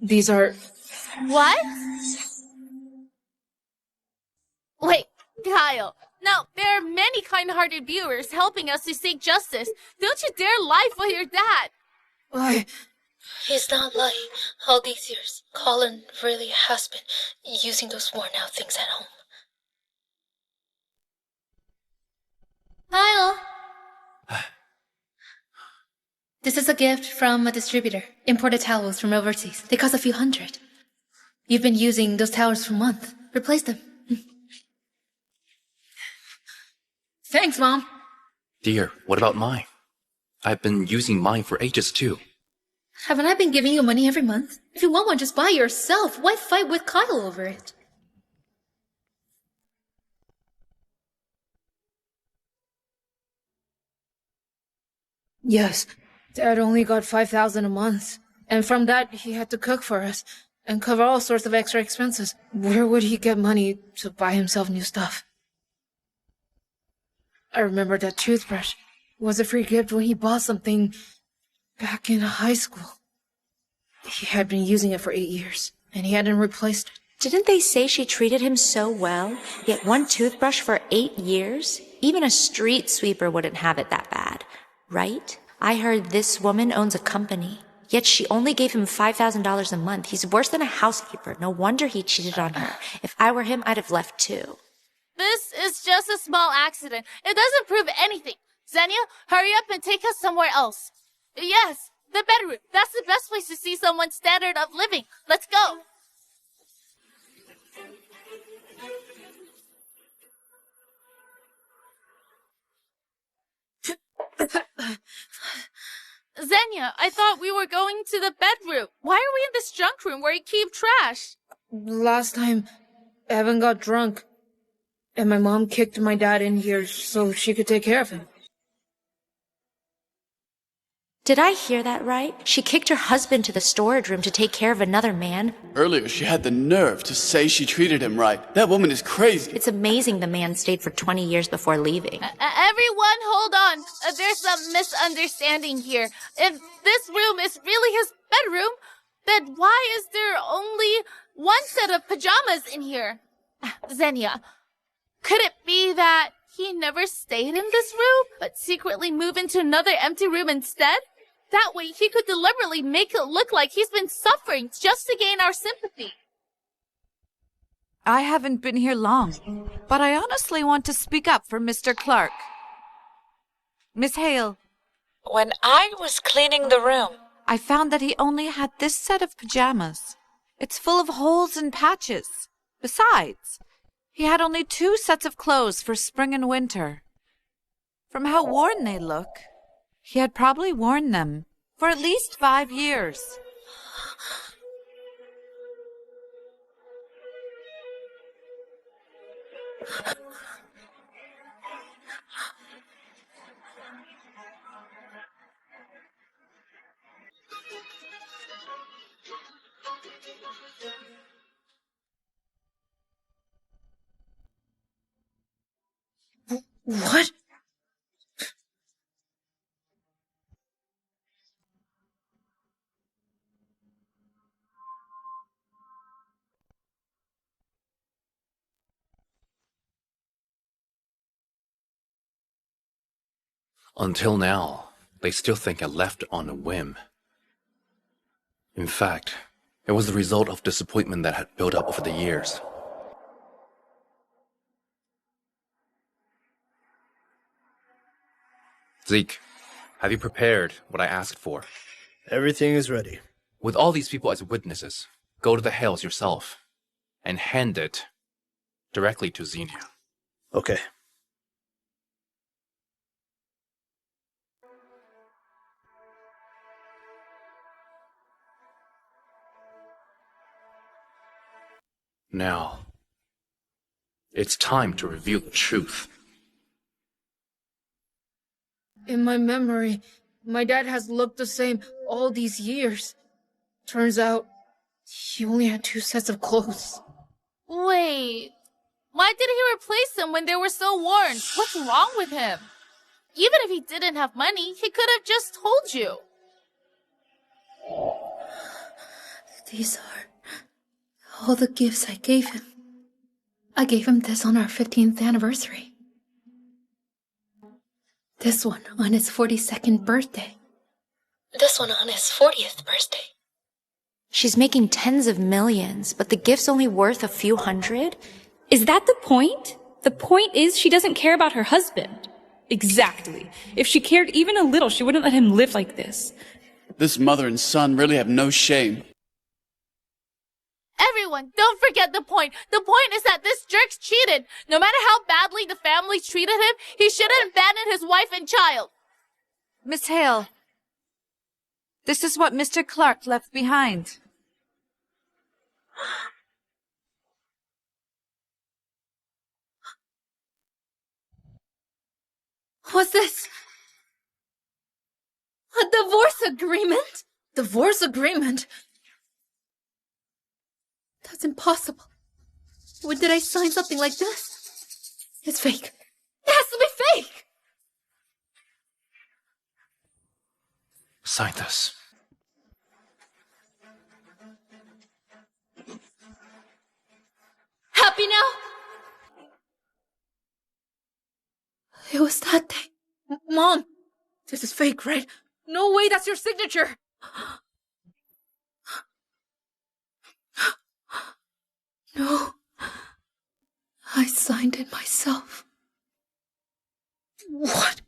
These are... What? Wait, Kyle. Now, there are many kind-hearted viewers helping us to seek justice. Don't you dare lie for your dad. Why? He's not lying. All these years, Colin really has been using those worn-out things at home. Kyle! This is a gift from a distributor. Imported towels from overseas. They cost a few hundred. You've been using those towels for months. Replace them. Thanks, Mom. Dear, what about mine? I've been using mine for ages too. Haven't I been giving you money every month? If you want one, just buy yourself. Why fight with Kyle over it? Yes, Dad only got $5,000 a month. And from that, he had to cook for us and cover all sorts of extra expenses. Where would he get money to buy himself new stuff? I remember that toothbrush was a free gift when he bought something back in high school. He had been using it for 8 years, and he hadn't replaced it. Didn't they say she treated him so well? Yet one toothbrush for 8 years? Even a street sweeper wouldn't have it that bad, right? I heard this woman owns a company. Yet she only gave him $5,000 a month. He's worse than a housekeeper. No wonder he cheated on her. If I were him, I'd have left too. This is just a small accident. It doesn't prove anything. Xenia, hurry up and take us somewhere else. Yes, the bedroom. That's the best place to see someone's standard of living. Let's go. Xenia, I thought we were going to the bedroom. Why are we in this junk room where you keep trash? Last time, Evan got drunk, and my mom kicked my dad in here so she could take care of him. Did I hear that right? She kicked her husband to the storage room to take care of another man? Earlier, she had the nerve to say she treated him right. That woman is crazy. It's amazing the man stayed for 20 years before leaving. Everyone, hold on. There's some misunderstanding here. If this room is really his bedroom, then why is there only one set of pajamas in here? Xenia, could it be that he never stayed in this room, but secretly moved into another empty room instead? That way, he could deliberately make it look like he's been suffering just to gain our sympathy. I haven't been here long, but I honestly want to speak up for Mr. Clark. Miss Hale, when I was cleaning the room, I found that he only had this set of pajamas. It's full of holes and patches. Besides, He had only 2 sets of clothes for spring and winter. From how worn they look, he had probably worn them for at least 5 years. What? Until now, they still think I left on a whim. In fact, it was the result of disappointment that had built up over the years. Zeke, have you prepared what I asked for? Everything is ready. With all these people as witnesses, go to the Hales yourself and hand it directly to Xenia. Okay. Now, it's time to reveal the truth. In my memory, my dad has looked the same all these years. Turns out, he only had 2 sets of clothes. Wait, why did he replace them when they were so worn? What's wrong with him? Even if he didn't have money, he could have just told you. These are all the gifts I gave him. I gave him this on our 15th anniversary. This one on his 42nd birthday. This one on his 40th birthday. She's making tens of millions, but the gift's only worth a few hundred? Is that the point? The point is she doesn't care about her husband. Exactly. If she cared even a little, she wouldn't let him live like this. This mother and son really have no shame. Everyone, don't forget the point. The point is that this jerk's cheated. No matter how badly the family treated him, he shouldn't abandon his wife and child. Miss Hale, this is what Mr. Clark left behind. What's this? A divorce agreement? Divorce agreement? That's impossible. When did I sign something like this? It's fake. It has to be fake! Sign this. Happy now? It was that day. Mom! This is fake, right? No way that's your signature! No. I signed it myself. What?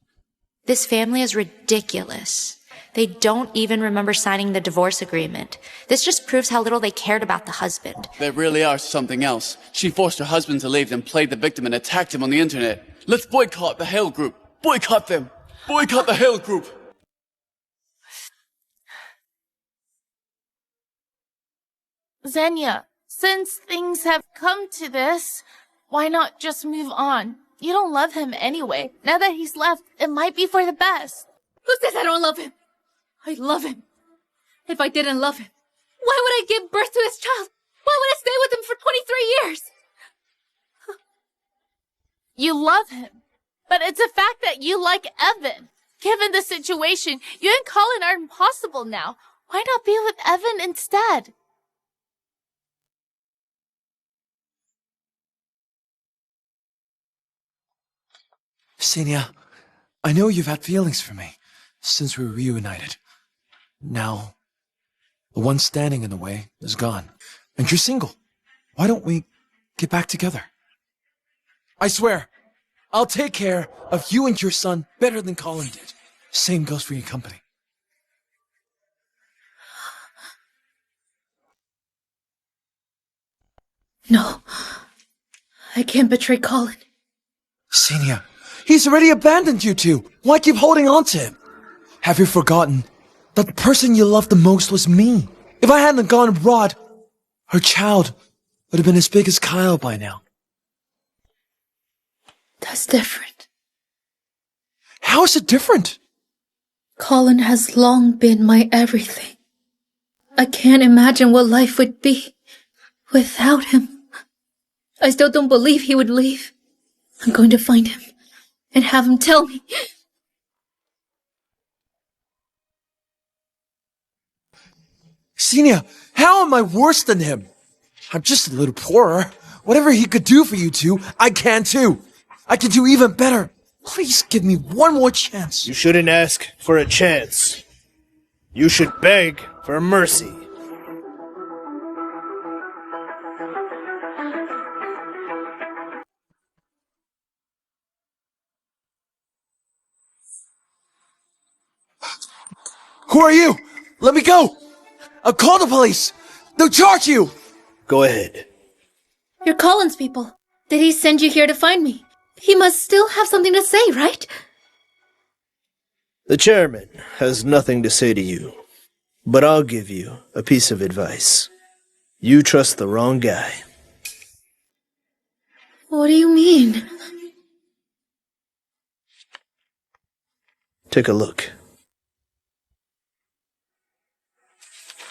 This family is ridiculous. They don't even remember signing the divorce agreement. This just proves how little they cared about the husband. They really are something else. She forced her husband to leave and played the victim and attacked him on the internet. Let's boycott the Hale Group. Boycott them. Boycott the Hale Group. Xenia, since things have come to this, why not just move on? You don't love him anyway. Now that he's left, it might be for the best. Who says I don't love him? I love him. If I didn't love him, why would I give birth to his child? Why would I stay with him for 23 years? You love him, but it's a fact that you like Evan. Given the situation, you and Colin are impossible now. Why not be with Evan instead? Xenia, I know you've had feelings for me since we were reunited. Now, the one standing in the way is gone, and you're single. Why don't we get back together? I swear, I'll take care of you and your son better than Colin did. Same goes for your company. No, I can't betray Colin. Senior, he's already abandoned you two. Why keep holding on to him? Have you forgotten that the person you loved the most was me? If I hadn't gone abroad, her child would have been as big as Kyle by now. That's different. How is it different? Colin has long been my everything. I can't imagine what life would be without him. I still don't believe he would leave. I'm going to find him and have him tell me. Senior, how am I worse than him? I'm just a little poorer. Whatever he could do for you two, I can too. I can do even better. Please give me one more chance. You shouldn't ask for a chance. You should beg for mercy. Who are you? Let me go! I'll call the police! They'll charge you! Go ahead. You're Colin's people. Did he send you here to find me? He must still have something to say, right? The chairman has nothing to say to you, but I'll give you a piece of advice. You trust the wrong guy. What do you mean? Take a look.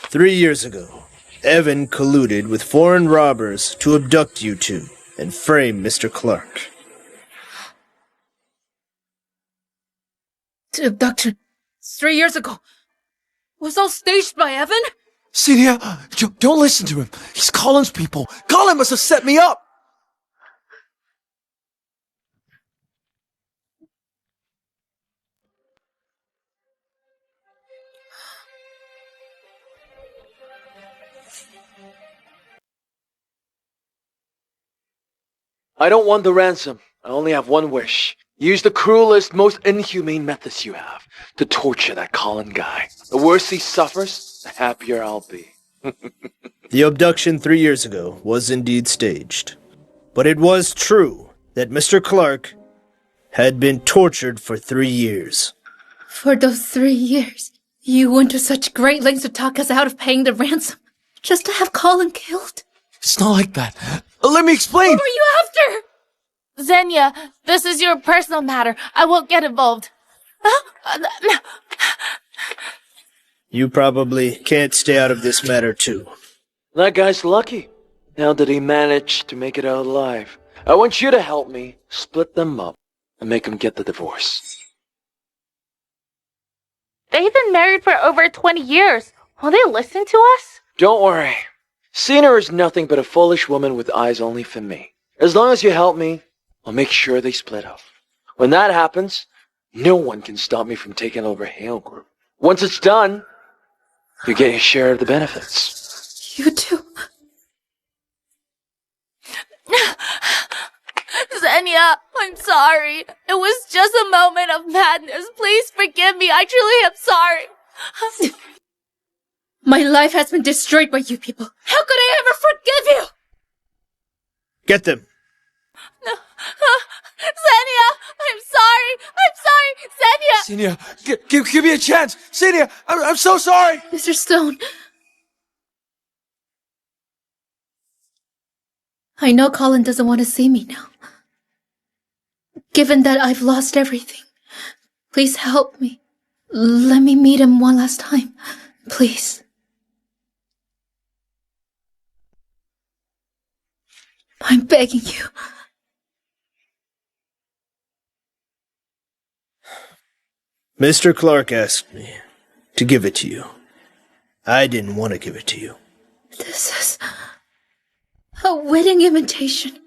3 years ago, Evan colluded with foreign robbers to abduct you two and frame Mr. Clark. The abduction 3 years ago was all staged by Evan? Senior, don't listen to him. He's Colin's people. Colin must have set me up. I don't want the ransom. I only have one wish. Use the cruelest, most inhumane methods you have to torture that Colin guy. The worse he suffers, the happier I'll be. The abduction 3 years ago was indeed staged. But it was true that Mr. Clark had been tortured for 3 years. For those 3 years, you went to such great lengths to talk us out of paying the ransom, just to have Colin killed? It's not like that. Let me explain! Who are you after? Xenia, this is your personal matter. I won't get involved. You probably can't stay out of this matter too. That guy's lucky. Now that he managed to make it out alive. I want you to help me split them up and make them get the divorce. They've been married for over 20 years. Will they listen to us? Don't worry. Cena is nothing but a foolish woman with eyes only for me. As long as you help me, I'll make sure they split up. When that happens, no one can stop me from taking over Hale Group. Once it's done, you get your share of the benefits. You too. Xenia, I'm sorry. It was just a moment of madness. Please forgive me. I truly am sorry. My life has been destroyed by you people. How could I ever forgive you? Get them. Xenia, I'm sorry. Senior, give me a chance. Senior, I'm so sorry. Mr. Stone. I know Colin doesn't want to see me now. Given that I've lost everything, please help me. Let me meet him one last time. Please. I'm begging you. Mr. Clark asked me to give it to you. I didn't want to give it to you. This is a wedding invitation.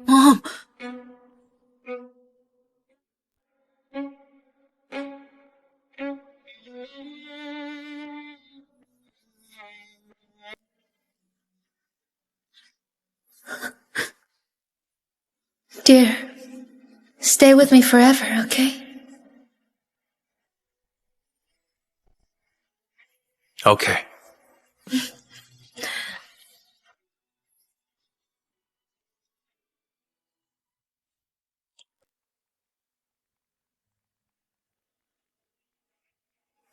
Mom! Dear, stay with me forever, okay? Okay.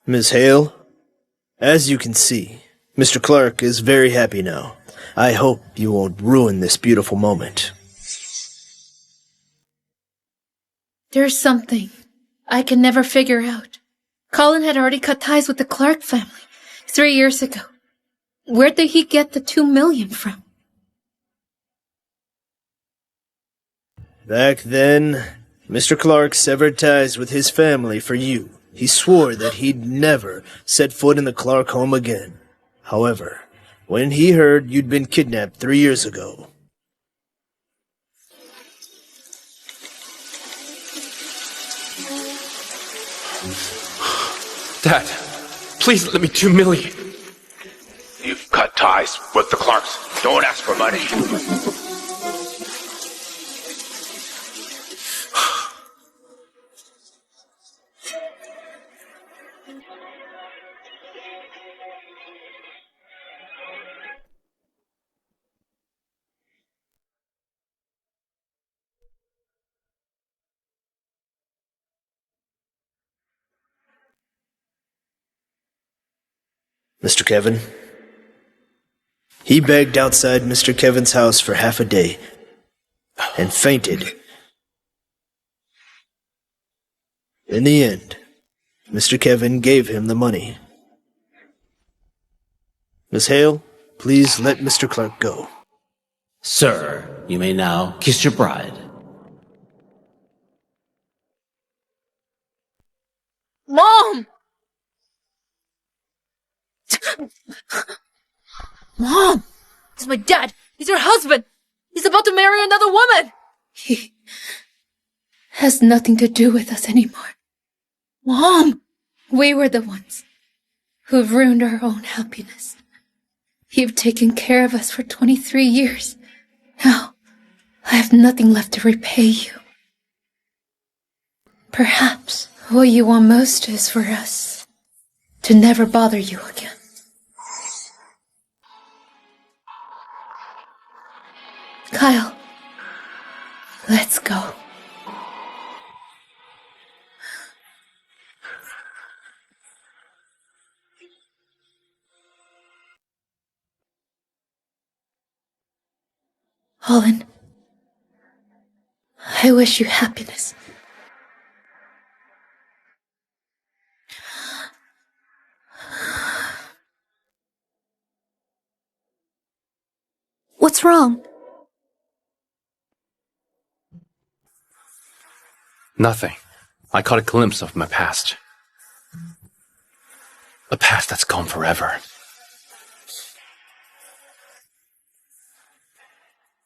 Miss Hale, as you can see, Mr. Clark is very happy now. I hope you won't ruin this beautiful moment. There's something I can never figure out. Colin had already cut ties with the Clark family 3 years ago. Where did he get the $2 million from? Back then, Mr. Clark severed ties with his family for you. He swore that he'd never set foot in the Clark home again. However, when he heard you'd been kidnapped 3 years ago, Dad, please let me $2 million. You've cut ties with the Clarks. Don't ask for money. Mr. Kevin. He begged outside Mr. Kevin's house for half a day and fainted. In the end, Mr. Kevin gave him the money. Miss Hale, please let Mr. Clark go. Sir, you may now kiss your bride. Mom! Mom! It's my dad! He's your husband! He's about to marry another woman! He has nothing to do with us anymore. Mom! We were the ones who've ruined our own happiness. You've taken care of us for 23 years. Now, I have nothing left to repay you. Perhaps what you want most is for us to never bother you again. Kyle, let's go. Holland, I wish you happiness. What's wrong? Nothing. I caught a glimpse of my past. A past that's gone forever.